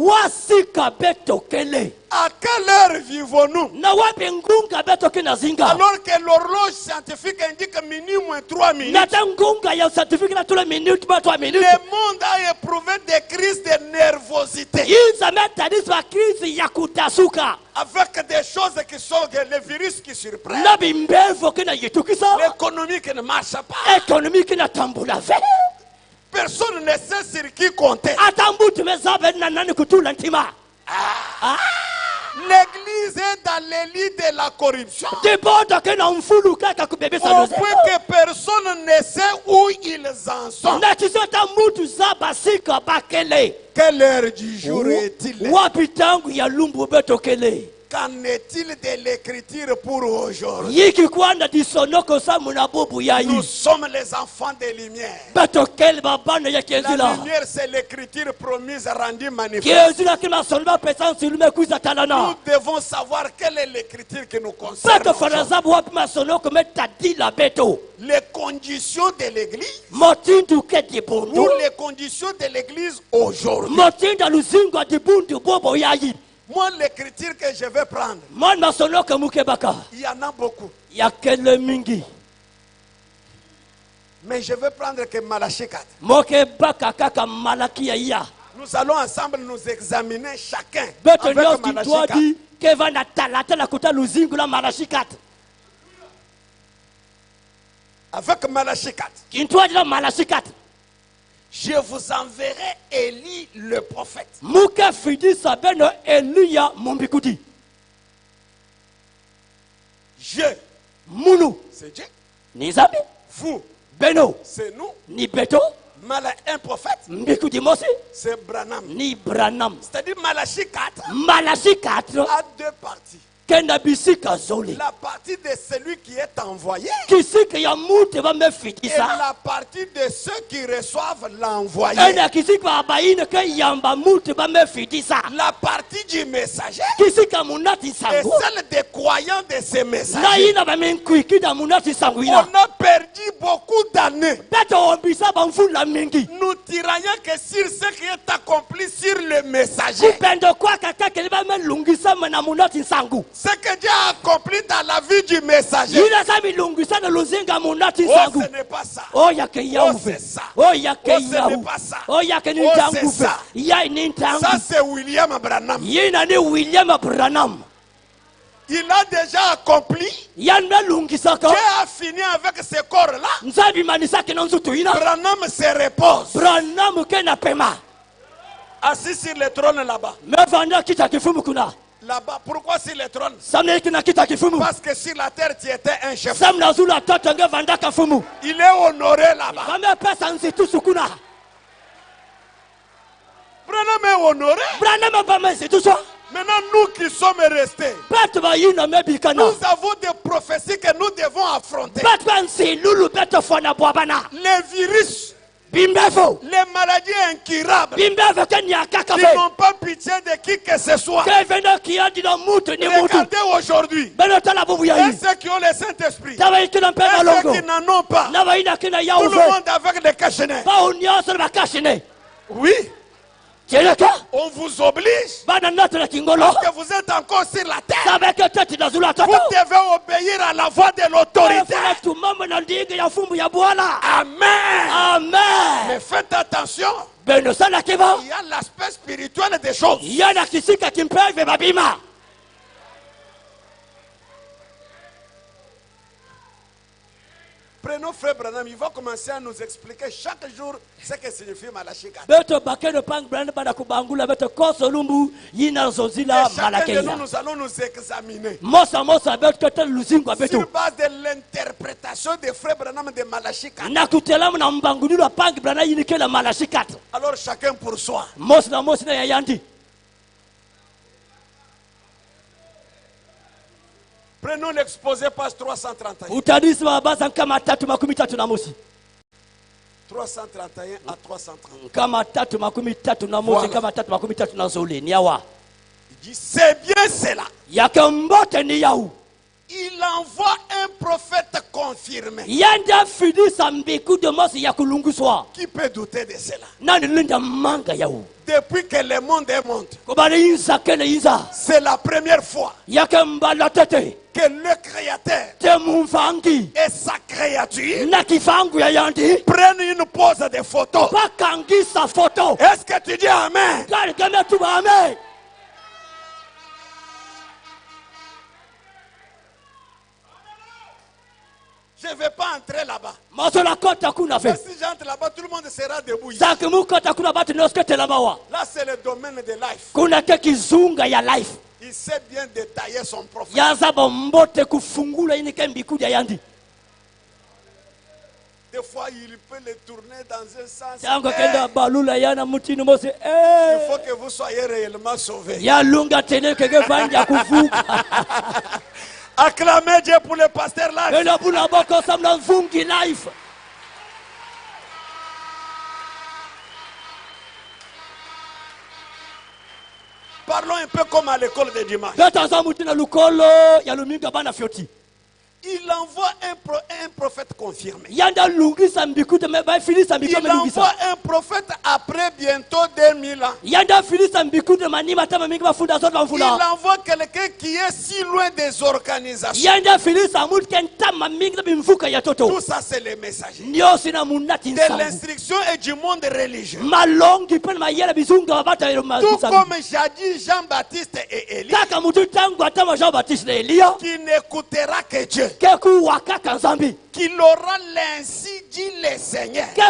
À quelle heure vivons-nous? Alors que l'horloge scientifique indique minuit moins 3 minutes. Le monde a éprouvé des crises de nervosité. Avec des choses qui sont les virus qui surprennent. L'économie qui ne marche pas. Personne ne sait sur qui compter. L'église est dans les lits de la corruption. Au point que personne ne sait où ils en sont. Quelle heure du jour est-il? qu'en est-il de l'écriture pour aujourd'hui? Nous sommes les enfants des lumières. La lumière, c'est l'écriture promise rendue manifeste. Nous devons savoir quelle est l'écriture qui nous concerne. Les conditions de l'église ou les conditions de l'église aujourd'hui. Moi, l'écriture que je vais prendre, il y en a beaucoup. Mais je vais prendre que Malachie 4. Nous allons ensemble nous examiner chacun avec Malachie 4. Avec Malachie 4. Je vous enverrai Élie le prophète. Je, c'est Dieu. Vous, c'est nous. Un prophète, c'est Branham. C'est-à-dire Malachie 4 a deux parties. La partie de celui qui est envoyé et la partie de ceux qui reçoivent l'envoyé. La partie du messager et celle des croyants de ces messagers. On a perdu beaucoup d'années. Nous tiraillons que sur ce qui est accompli sur le messager. Ce que Dieu a accompli dans la vie du messager. Oh, ce n'est pas ça. Oh, c'est ça. Oh, ce n'est pas ça. Oh, c'est ça. Ça, c'est William Branham. Il a déjà accompli. Dieu a fini avec ce corps-là. Branham se repose. Assis sur le trône là-bas. Là-bas, pourquoi sur le trône? Parce que sur la terre, tu étais un chef. Il est honoré là-bas. Branham est honoré. Maintenant, nous qui sommes restés, nous avons des prophéties que nous devons affronter. Les virus, les maladies incurables qui n'ont pas pitié de qui que ce soit. Regardez aujourd'hui. Et ceux qui ont le Saint-Esprit, et ceux qui n'en ont pas, tout le monde avec des cachenets. Oui. On vous oblige parce que vous êtes encore sur la terre. Vous devez obéir à la voix de l'autorité. Amen. Mais faites attention. Il y a l'aspect spirituel des choses. Prenons Frère Branham, il va commencer à nous expliquer chaque jour ce que signifie Malachie 4. Et chacun de nous allons nous examiner sur base de l'interprétation de Frère Branham de Malachie 4. Alors chacun pour soi. Prenons l'exposé page 331. 331 à 330. Voilà. Il dit c'est bien cela. Il envoie un prophète confirmé. Qui peut douter de cela? Depuis que le monde est monde, c'est la première fois que le Créateur et sa créature prennent une pose de photo. Est-ce que tu dis Amen? Je ne vais pas entrer là-bas. Si j'entre là-bas, tout le monde sera debout. Là, c'est le domaine de life. Il sait bien détailler son prophète. Des fois, il peut le tourner dans un sens. Il faut que vous soyez réellement sauvés. Acclamez Dieu pour le pasteur Life. Parlons un peu comme à l'école de dimanche. Il envoie un prophète confirmé. Il envoie un prophète après bientôt 2000 ans. Il envoie quelqu'un qui est si loin des organisations. Tout ça, c'est les messagers de l'instruction et du monde religieux. Tout comme jadis Jean-Baptiste et Élie, qui n'écoutera que Dieu. Qu'il aura l'ainsi dit le Seigneur. Et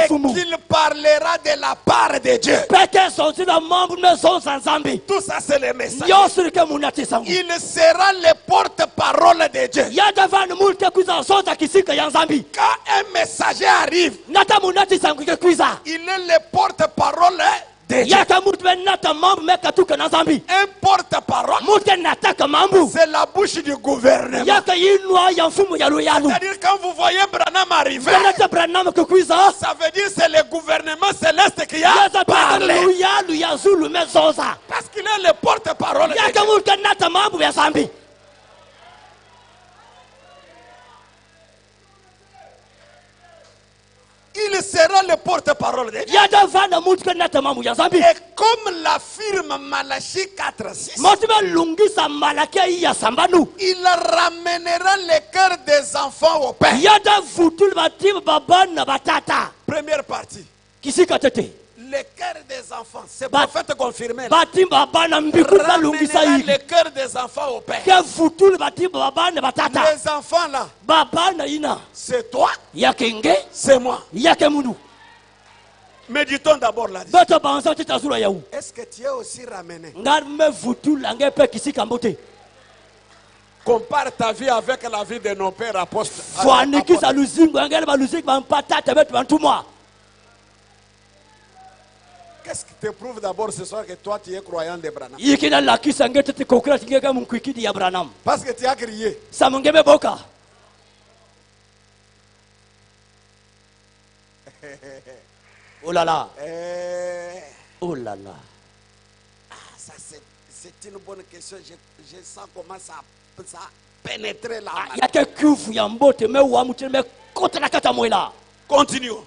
qu'il parlera de la part de Dieu. Tout ça, c'est le message. Il sera le porte-parole de Dieu. Quand un messager arrive, il est le porte-parole. Un porte-parole, c'est la bouche du gouvernement. C'est-à-dire quand vous voyez Branham arriver, ça veut dire c'est le gouvernement céleste qui a parlé. Parce qu'il est le porte-parole. Il sera le porte-parole de Dieu. Et comme l'affirme Malachie 4:6, il ramènera le cœur des enfants au Père. Première partie. Le cœur des enfants, c'est prophète confirmé. Ramènera le cœur des enfants au Père. Les enfants là, c'est toi, c'est moi. Méditons d'abord là-dessus. Est-ce que tu es aussi ramené? Compare ta vie avec la vie de nos pères apôtres. Qu'est-ce qui te prouve d'abord ce soir que toi tu es croyant de Branham? Parce que tu as crié. Oh là là. Oh là là. Ah, ça c'est une bonne question. Je sens comment ça pénétrer là. Continuons.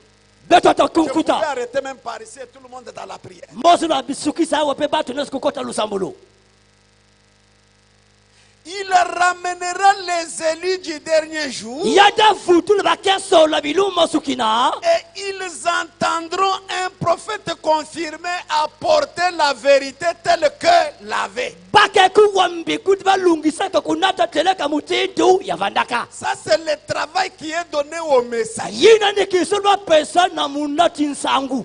Je pouvais arrêter même par ici et tout le monde est dans la prière. Il ramènera les élus du dernier jour. Et ils entendront un prophète confirmé apporter la vérité telle que l'avait. Ça c'est le travail qui est donné au messager.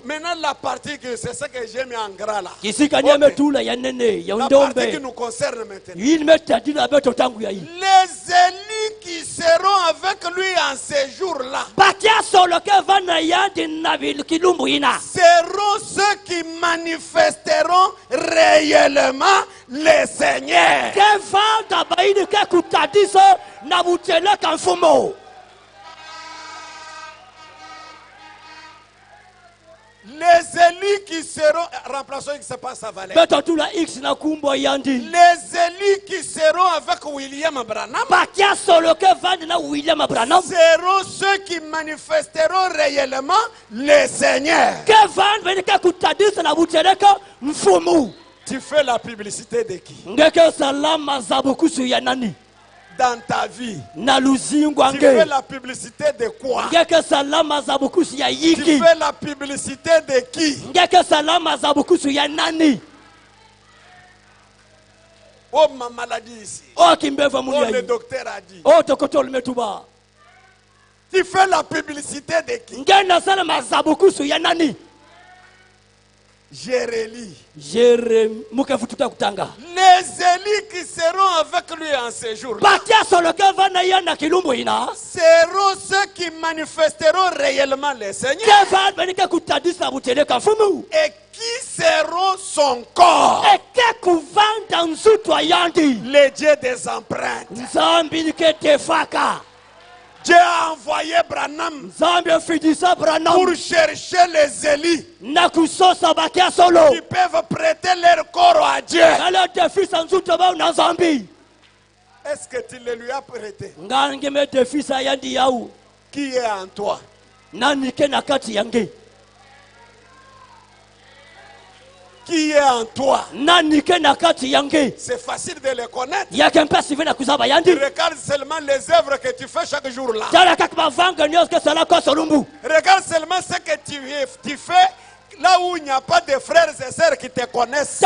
Maintenant la partie que c'est ça que j'ai mis en gras là. Okay. La partie qui nous concerne maintenant. Les élus qui seront avec lui en ces jours-là seront ceux qui manifesteront réellement le Seigneur. Les élus qui seront, remplaçons X, c'est pas ça valait. Les élus qui seront avec William Branham seront ceux qui manifesteront réellement le Seigneur. Tu fais la publicité de qui? Dans ta vie, tu fais la publicité de quoi? Tu fais la publicité de qui? Oh, ma maladie ici. Oh, le docteur a dit. Tu fais la publicité de qui? Jérélie. Les Élis qui seront avec lui en ce jour seront ceux qui manifesteront réellement le Seigneur et qui seront son corps, les dieux des empreintes. Dieu a envoyé Branham pour chercher les Élis qui peuvent prêter leur corps à Dieu. Est-ce que tu le lui as prêté? Qui est en toi? Qui est en toi? C'est facile de les connaître. Regarde seulement les œuvres que tu fais chaque jour là. Regarde seulement ce que tu fais là où il n'y a pas de frères et sœurs qui te connaissent. Ce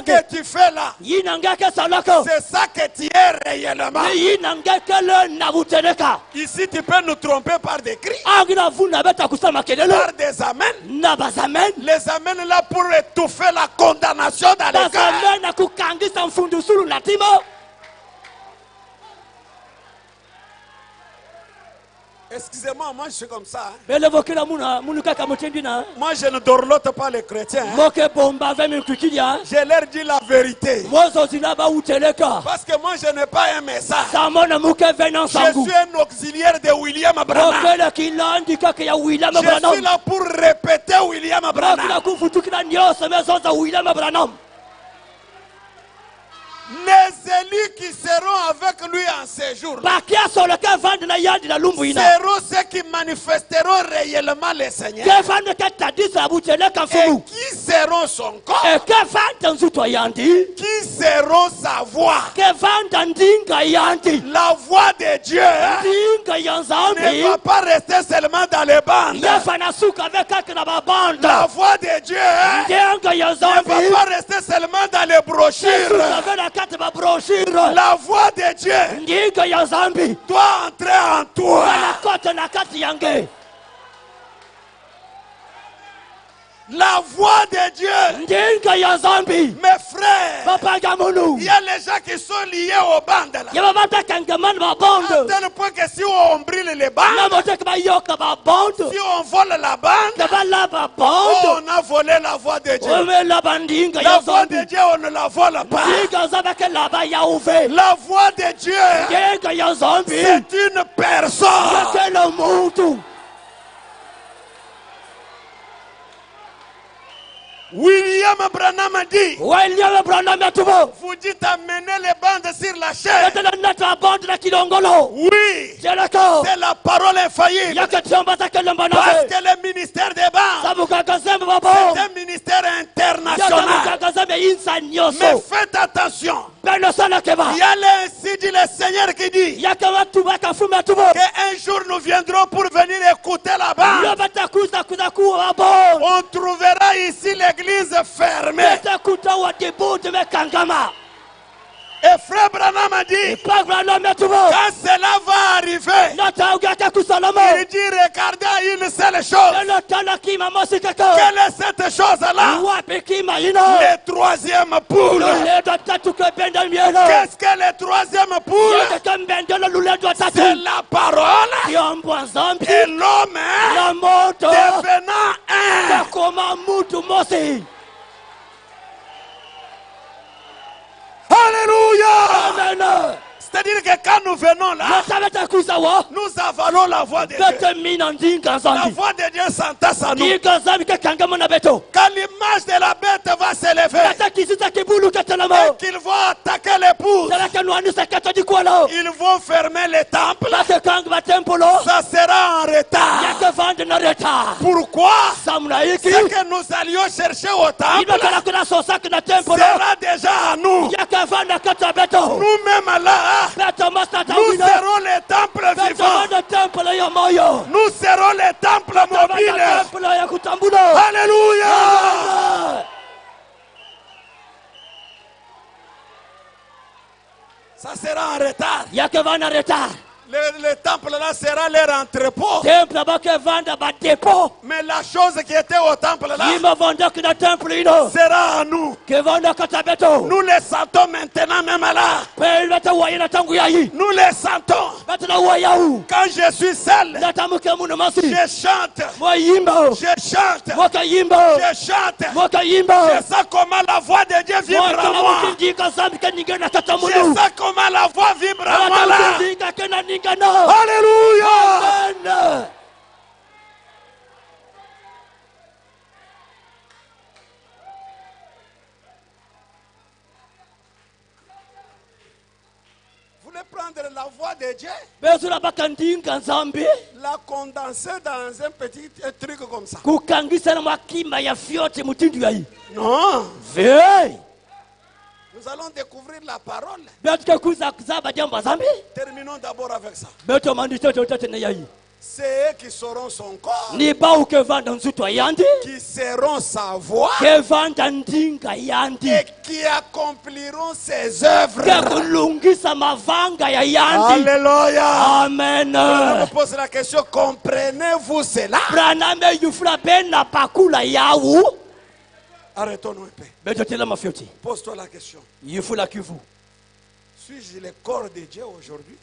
que tu fais là, c'est ça que tu es réellement. Ici tu peux nous tromper par des cris, par des amens. Les amens là pour étouffer la condamnation dans les cœurs. Excusez-moi, moi je suis comme ça. Moi je ne dorlote pas les chrétiens. Je leur dis la vérité. Parce que moi je n'ai pas un message. Je suis un auxiliaire de William Branham. Je suis là pour répéter William Branham. Les Élis qui seront avec lui en séjour seront ceux qui manifesteront réellement le Seigneur et qui seront son corps, qui seront sa voix. La voix de Dieu ne va pas rester seulement dans les bandes. La voix de Dieu ne va pas rester seulement dans les brochures. La voix de Dieu doit entrer en toi. La voix de Dieu. Mes frères, il y a les gens qui sont liés aux bandes là. À tel point que si on brûle les bandes, si on vole la bande, on a volé la voix de Dieu. La voix de Dieu, on ne la vole pas. La voix de Dieu, c'est une personne. William Branham a dit, vous dites amener les bandes sur la chair. Oui, c'est la parole infaillible. Parce que le ministère des bandes, c'est un ministère international. Mais faites attention. Il y a ainsi dit le Seigneur qui dit qu'un jour nous viendrons pour venir écouter la bande. On trouvera ici l'église fermée. Et frère Branham a dit, quand cela va arriver, il dit, regardez une seule chose. Quelle est cette chose-là? Le troisième poule. Qu'est-ce que le troisième poule? C'est la parole. Et l'homme devenant un. Alléluia. Amen. C'est-à-dire que quand nous venons là, nous avalons la voix de Dieu. La voix de Dieu s'entasse à nous. Quand l'image de la bête va s'élever et qu'ils vont attaquer l'épouse, ils vont fermer les temples. Ça sera en retard. Pourquoi? Ce que nous allions chercher au temple sera déjà à nous. Nous-mêmes là, nous serons les temples vivants. Nous serons les temples mobiles. Alléluia. Ça sera en retard. Le temple là sera leur entrepôt. Mais la chose qui était au temple là sera à nous. Nous les sentons maintenant même là. Nous les sentons. Quand je suis seul, je chante. Je chante. Je chante. Je sens comment la voix de Dieu vibre en moi. Je sens comment la voix vibre en moi là. Alléluia. Amen. Vous voulez prendre la voix de Dieu, la condenser dans un petit truc comme ça. Non. Nous allons découvrir la parole. Terminons d'abord avec ça. C'est eux qui seront son corps, qui seront sa voix et qui accompliront ses œuvres. Alléluia. Amen. Je me pose la question, comprenez-vous cela? Arrêtons-nous un peu. Pose-toi la question. Suis-je le corps de Dieu aujourd'hui?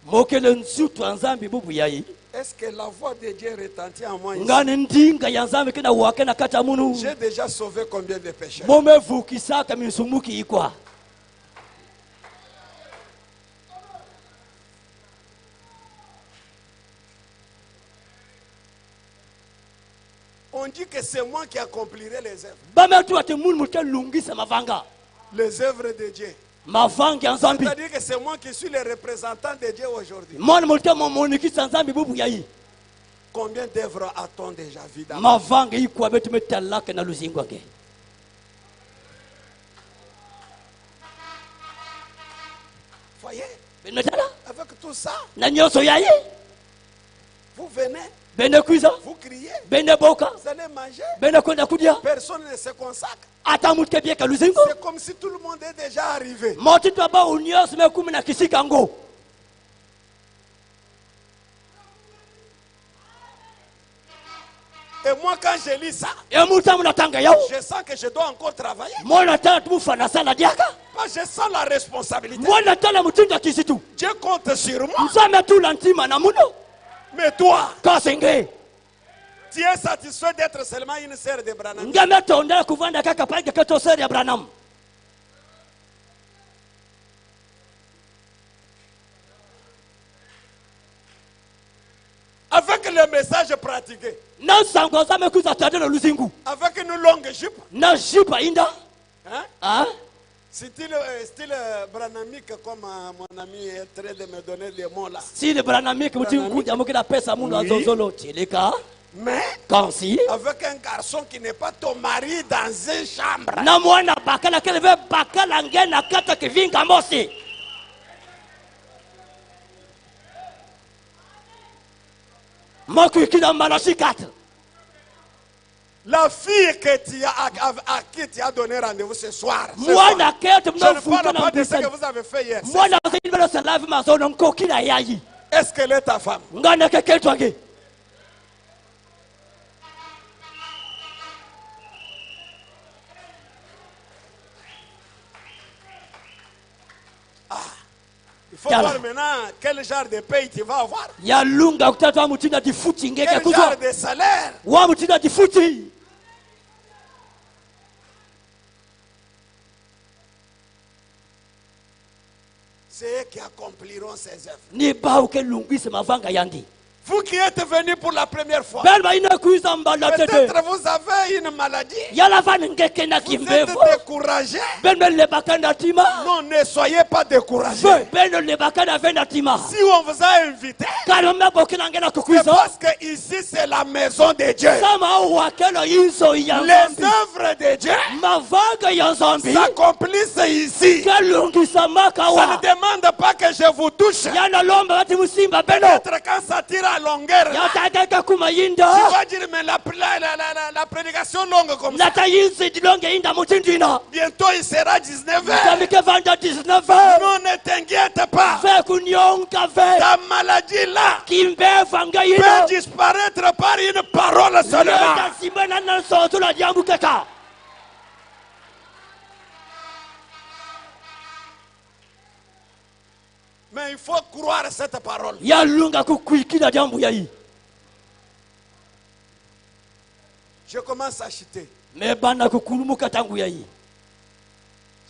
Est-ce que la voix de Dieu retentit en moi ici? J'ai déjà sauvé combien de pécheurs? On dit que c'est moi qui accomplirai les œuvres. Les œuvres de Dieu. C'est-à-dire que c'est moi qui suis le représentant de Dieu aujourd'hui. Combien d'œuvres a-t-on déjà vu dans ma vie? Voyez? Avec tout ça, vous venez, vous criez, vous allez manger, personne ne se consacre. C'est comme si tout le monde est déjà arrivé. Et moi quand je lis ça, je sens que je dois encore travailler. Je sens la responsabilité. Dieu compte sur moi. Mais toi, tu es satisfait d'être seulement une sœur de Branham. Avec le message pratiqué, avec une longue jupe, hein? Style branamique, comme mon ami est en train de me donner des mots là. Mais avec un garçon qui n'est pas ton mari dans une chambre. La fille que à qui tu as donné rendez-vous ce soir. Je ne parle pas de ce que vous avez fait hier. Est-ce qu'elle est ta femme? Il faut voir maintenant quel genre de paye tu vas avoir. Quel genre de salaire. C'est eux qui accompliront ces œuvres. Vous qui êtes venus pour la première fois, peut-être vous avez une maladie, vous êtes découragé. Non, ne soyez pas découragés. Si on vous a invité, c'est parce que ici c'est la maison de Dieu. Les œuvres de Dieu s'accomplisse ici. Ça ne demande pas que je vous touche. Peut-être quand ça tire à longueur, tu vas dire, mais la prédication longue comme ça. Bientôt il sera 19h. Non, ne t'inquiète pas. Ta maladie là peut disparaître par une parole seulement. Mais il faut croire cette parole. Je commence à chuter. Je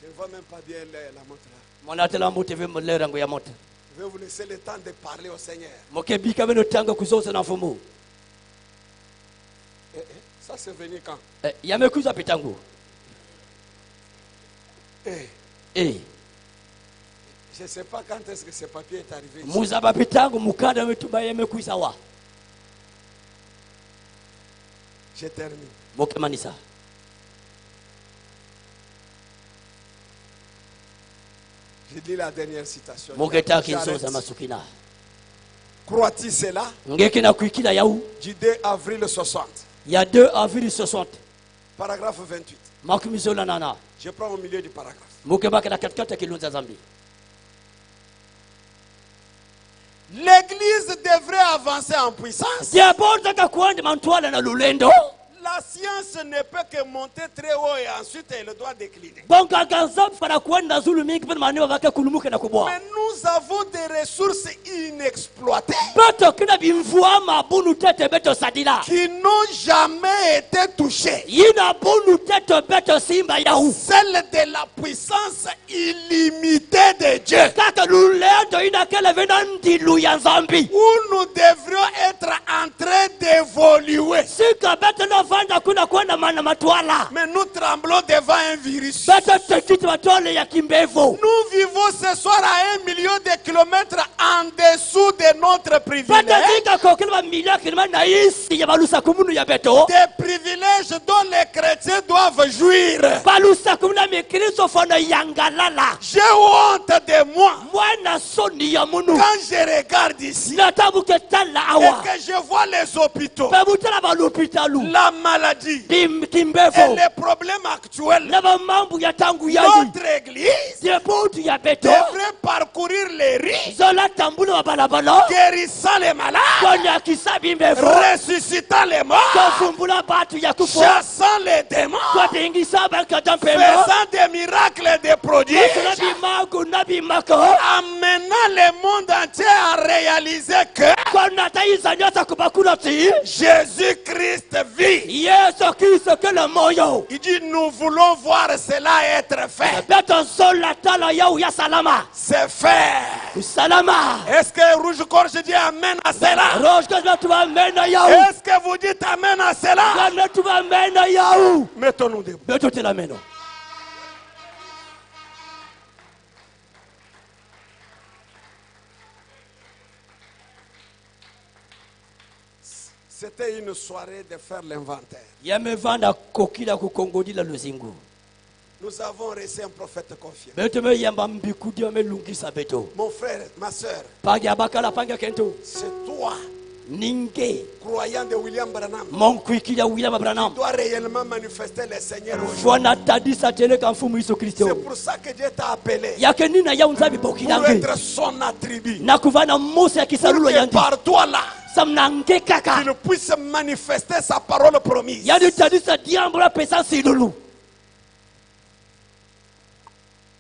ne vois même pas bien la montre là. Je vais vous laisser le temps de parler au Seigneur. Ça c'est venu quand? Je ne sais pas quand est-ce que ce papier est arrivé ici. Je termine. Je lis la dernière citation. Crois-tu cela? Du 2 avril 60. Il y a 2 avril 60. Paragraphe 28. Je prends au milieu du paragraphe. L'église devrait avancer en puissance. La science ne peut que monter très haut et ensuite elle doit décliner. Mais nous avons des ressources inexploitées qui n'ont jamais été touchées. Celle de la puissance illimitée de Dieu. Où nous devrions être en train d'évoluer. Mais nous tremblons devant un virus. Nous vivons ce soir à 1 million de kilomètres en dessous de notre privilège. Des privilèges dont les chrétiens doivent jouir. J'ai honte de moi quand je regarde ici et que je vois les hôpitaux, la maladie et les problèmes actuels. Notre église devrait parcourir les rues, guérissant les malades, ressuscitant les morts, chassant les démons, faisant des miracles et des prodiges, amenant le monde entier à réaliser que Jésus-Christ vit. Il dit, nous voulons voir cela être fait. C'est fait. Est-ce que Rouge-Gorge dit amen à cela? Est-ce que vous dites amen à cela? Mettons-nous debout. C'était une soirée de faire l'inventaire. Nous avons reçu un prophète confiant. Mon frère, ma soeur, c'est toi, croyant de William Branham, qui doit réellement manifester le Seigneur aujourd'hui. C'est pour ça que Dieu t'a appelé, pour être son attribut, pour que par toi là, qu'il puisse manifester sa parole promise.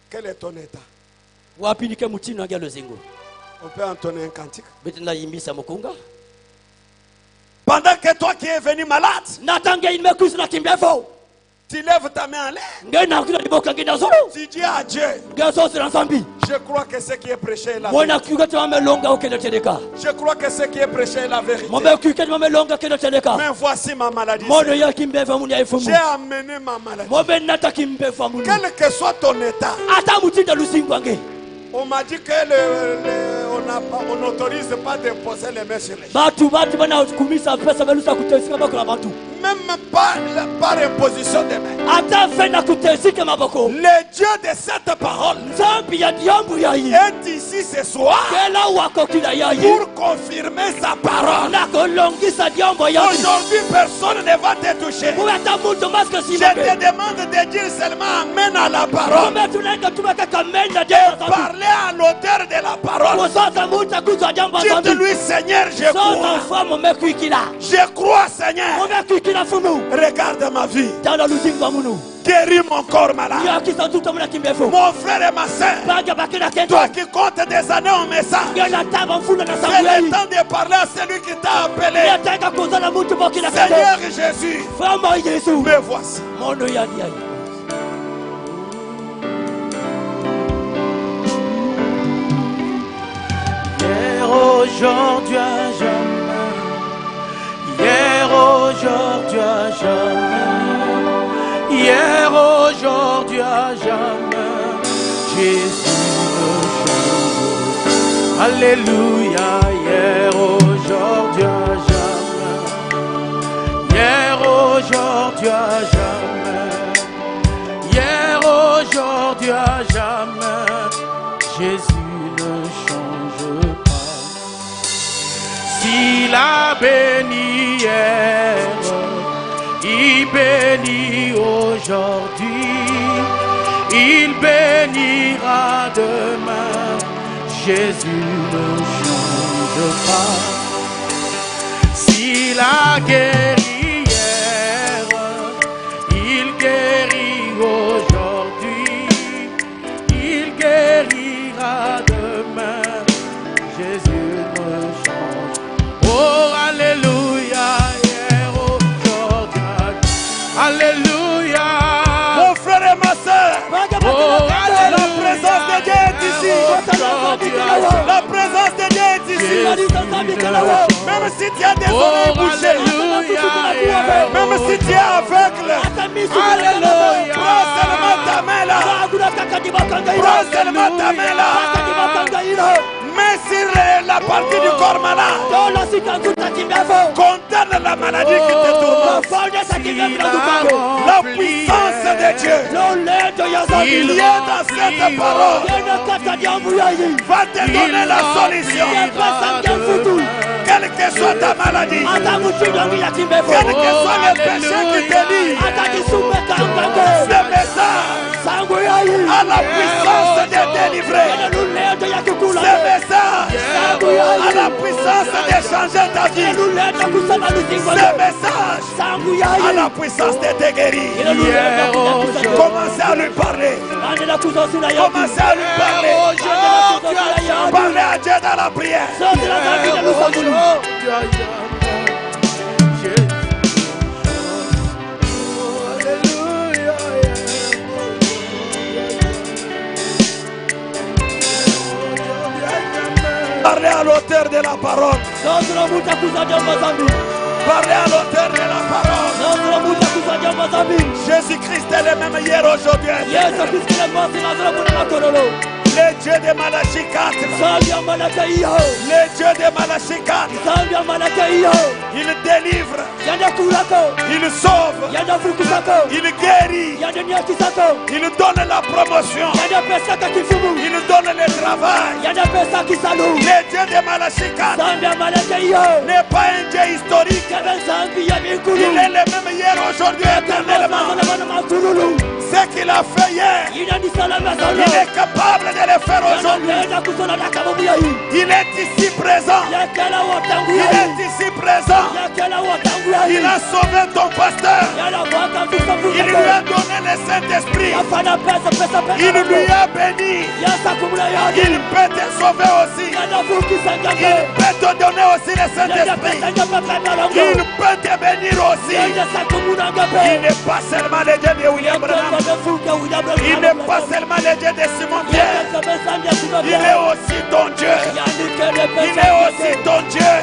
Quel est ton état? On peut entonner un cantique. Pendant que toi qui es venu malade, tu lèves ta main en l'air. Tu dis à Dieu, je crois que ce qui est prêché est la vérité. Je crois que ce qui est prêché est la vérité. Mais voici ma maladie. J'ai amené ma maladie. Quel que soit ton état, on m'a dit que on n'autorise pas de poser les mains sur les gens. même pas par imposition de main. Le Dieu de cette parole est ici ce soir pour confirmer sa parole. Aujourd'hui, personne ne va te toucher. Je te demande de dire seulement Amen à la parole. Et parler à l'auteur de la parole. Dites-lui, Seigneur, je crois. Je crois, Seigneur. Regarde ma vie. Guéris mon corps malade. Mon frère et ma soeur, toi qui comptes des années en message, c'est le temps de parler à celui qui t'a appelé. Seigneur Jésus, me voici. Hier, aujourd'hui, à jamais. Hier, aujourd'hui, à jamais. Hier, aujourd'hui, à jamais, Jésus ne change. Alléluia. Hier, aujourd'hui, à jamais. Hier, aujourd'hui, à jamais. Hier, aujourd'hui, à jamais, Jésus ne change pas. S'il a béni hier, il bénit aujourd'hui, il bénira demain. Jésus ne change pas. S'il a guéri hier, il guérit aujourd'hui, il guérira demain. Jésus ne change. Oh, alléluia. Alléluia. Mon frère et ma soeur, oh, la présence de Dieu est ici. La présence de Dieu est ici. Même si tu as des oreilles bouchées, même si tu es aveugle, alléluia. prends seulement ta main là. Prends seulement ta main là. Mais sur la partie du corps malade, condamne la maladie qui te tourmente. La puissance de Dieu, il y a dans cette parole, va te donner la solution. Quelle que soit ta maladie, quel que soit le péché qui te lie, ce message a la puissance de délivrer. Ce message a la puissance de changer ta vie. Ce message a la puissance de te guérir. Commencez à lui parler. Commencez à lui parler. Parlez à Dieu dans la prière. Parlez à l'auteur de la parole. Parlez à l'auteur de la parole. Jésus-Christ est le même hier, aujourd'hui. Le Dieu de Malachie 4. Le Dieu de Malachie 4. Il délivre. Il sauve. Il guérit. Il donne la promotion. Il donne le travail. Le Dieu de Malachie 4 n'est pas un Dieu historique. Il est le même hier, aujourd'hui, éternellement. Ce qu'il a fait hier, il est capable de le faire aujourd'hui. Il est ici présent. Il est ici présent. Il a sauvé ton pasteur. Il lui a donné le Saint-Esprit. Il lui a béni. Il peut te sauver aussi. Il peut te donner aussi le Saint-Esprit. Il peut te bénir aussi. Il n'est pas seulement le Dieu de William Branham. Il n'est pas seulement le Dieu de Simon Pierre. Il est aussi ton Dieu. Il est aussi ton Dieu.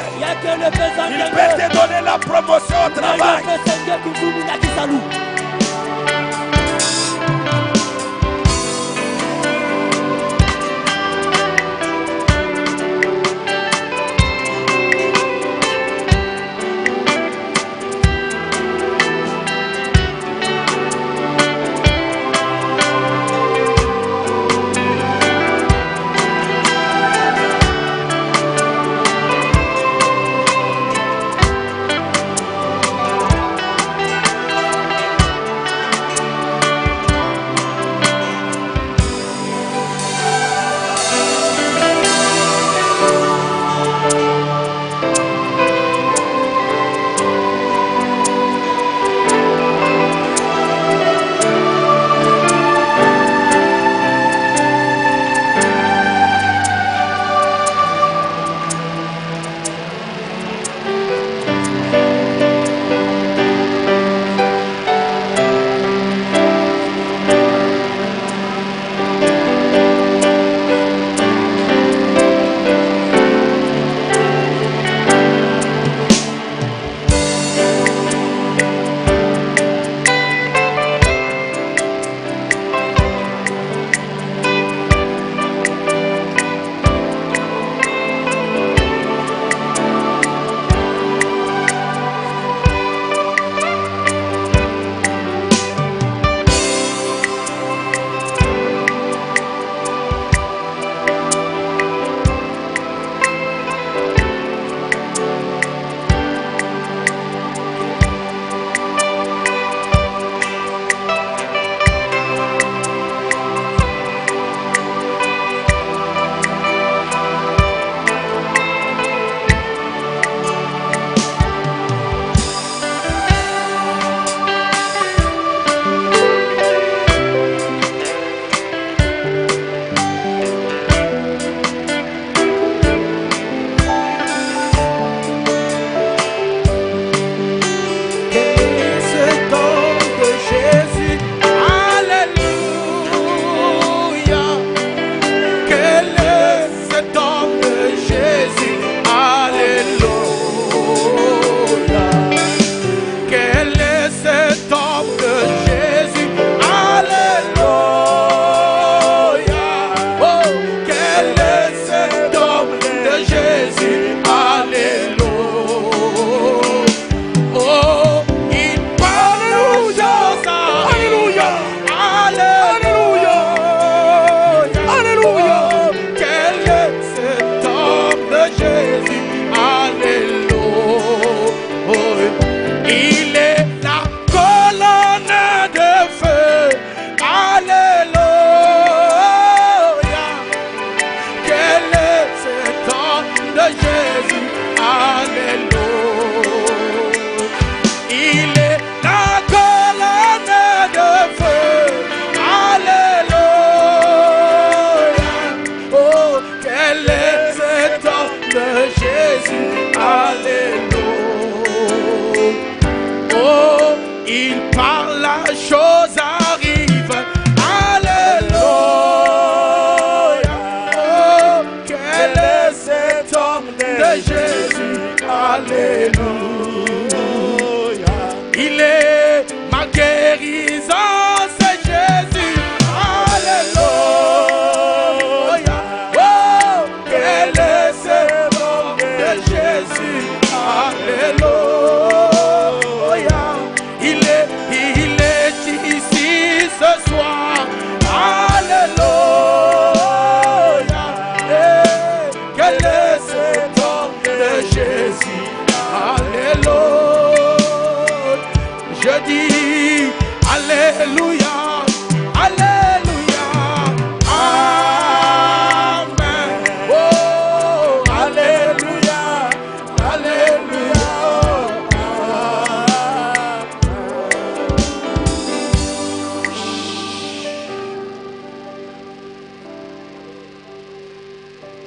Il peut te donner la promotion au travail.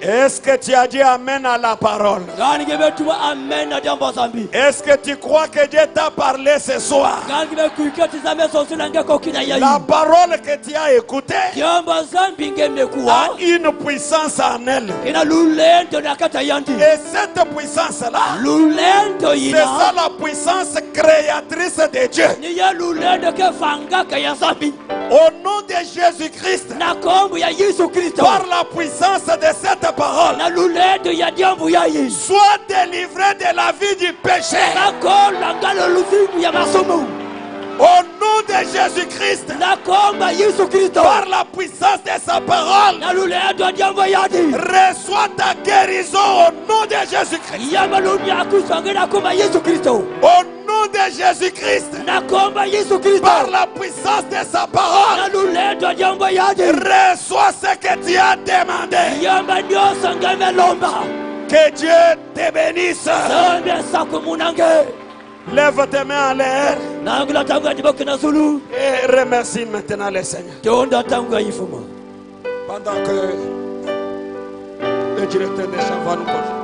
Est-ce que tu as dit amen à la parole? Est-ce que tu crois que Dieu t'a parlé ce soir? La parole que tu as écoutée a une puissance en elle. Et cette puissance-là, c'est ça la puissance créatrice de Dieu. Au nom de Jésus-Christ, par la puissance de cette parole, sois délivré de la vie du péché. Au nom de Jésus-Christ, par la puissance de sa parole, reçois ta guérison au nom de Jésus-Christ. Au nom de Jésus-Christ, par la puissance de sa parole, reçois ce que tu as demandé. Que Dieu te bénisse. Lève tes mains en l'air et remercie maintenant le Seigneur. Pendant que le directeur des chants va nous poser.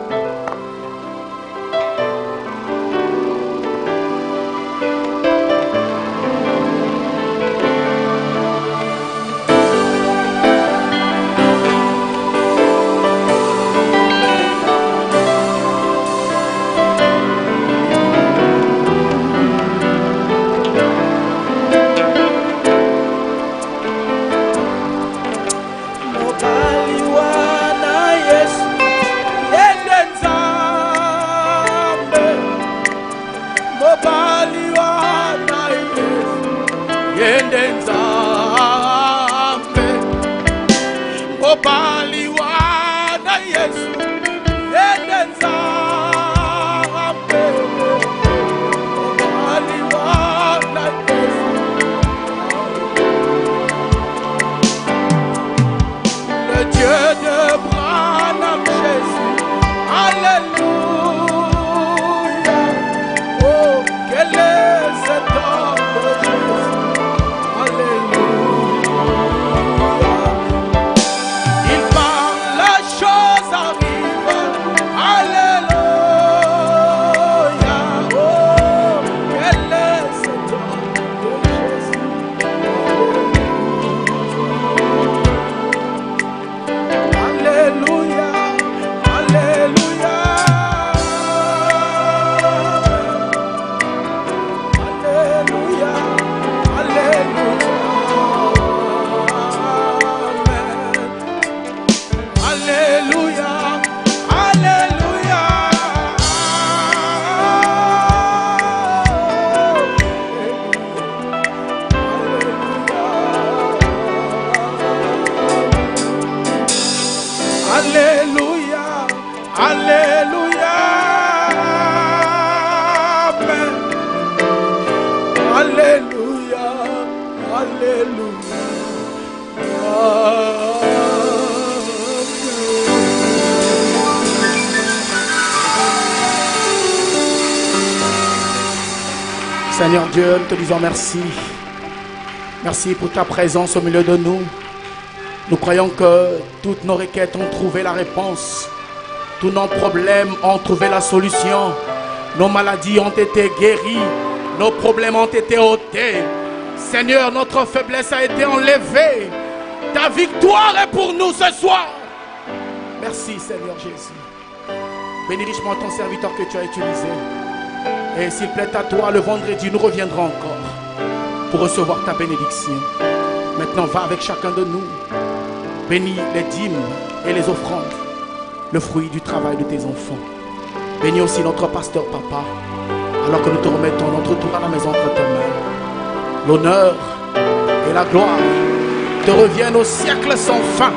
Seigneur Dieu, nous te disons merci. Merci pour ta présence au milieu de nous. Nous croyons que toutes nos requêtes ont trouvé la réponse. Tous nos problèmes ont trouvé la solution. Nos maladies ont été guéries. Nos problèmes ont été ôtés. Seigneur, notre faiblesse a été enlevée. Ta victoire est pour nous ce soir. Merci Seigneur Jésus. Bénis richement ton serviteur que tu as utilisé. Et s'il plaît à toi, le vendredi, nous reviendrons encore pour recevoir ta bénédiction. Maintenant, va avec chacun de nous. Bénis les dîmes et les offrandes, le fruit du travail de tes enfants. Bénis aussi notre pasteur papa, alors que nous te remettons notre tour à la maison entre tes mains. L'honneur et la gloire te reviennent au siècle sans fin.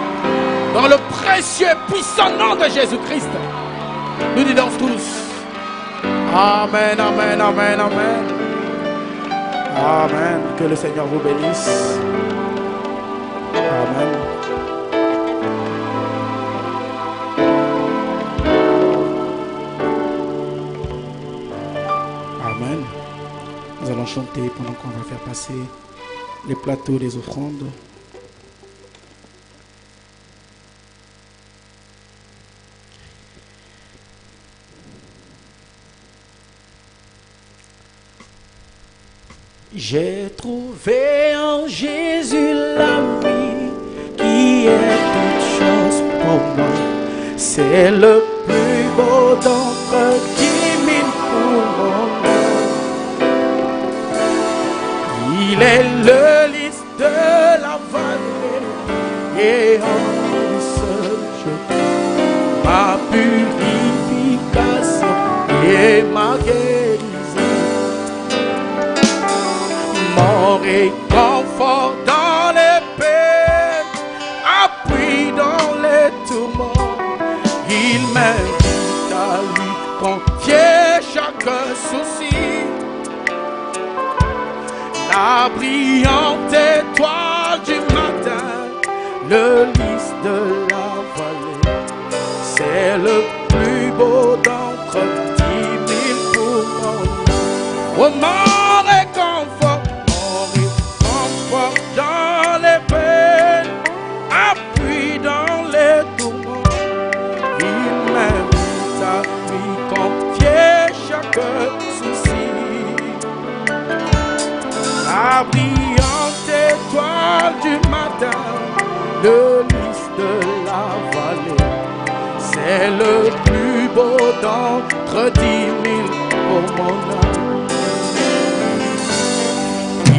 Dans le précieux et puissant nom de Jésus-Christ. Nous disons tous. Amen, amen, amen, amen. Amen. Que le Seigneur vous bénisse. Amen. Amen. Nous allons chanter pendant qu'on va faire passer les plateaux, des offrandes. J'ai trouvé en Jésus l'ami qui est toute chose pour moi. C'est le plus beau d'entre 10 000 pour mon âme. Il est le lys de la vallée et en lui seul je trouve ma purification et ma guérison. Mon réconfort dans les peines, appui dans les tourments. Il m'invite à lui confier chaque souci. La brillante étoile du matin, le lys de la vallée, c'est le plus beau d'entre 10 000 pour mon âme. Oh, mon réconfort dans les peines, appui dans les tourments. Il m'invite à lui confier chaque souci. La brillante étoile du matin, le lys de la vallée, c'est le plus beau d'entre 10 000 pour mon âme.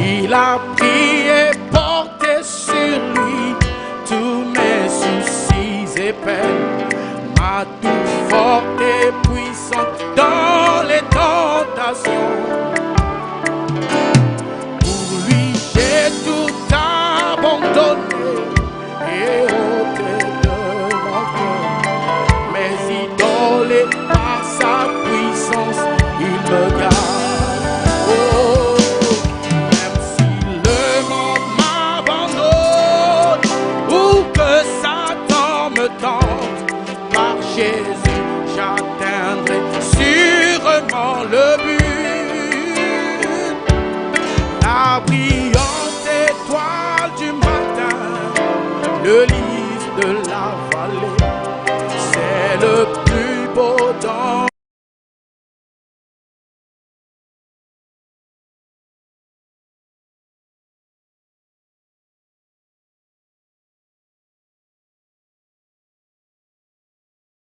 Il a pris et porté sur lui tous mes soucis et peines, ma douce, forte et puissante dans les tentations. Pour lui j'ai tout abandonné et ôté de mon cœur. Mais idolé par sa puissance, il me garde. Par Jésus, j'atteindrai sûrement le but. La brillante étoile du matin, le lys de la vallée, c'est le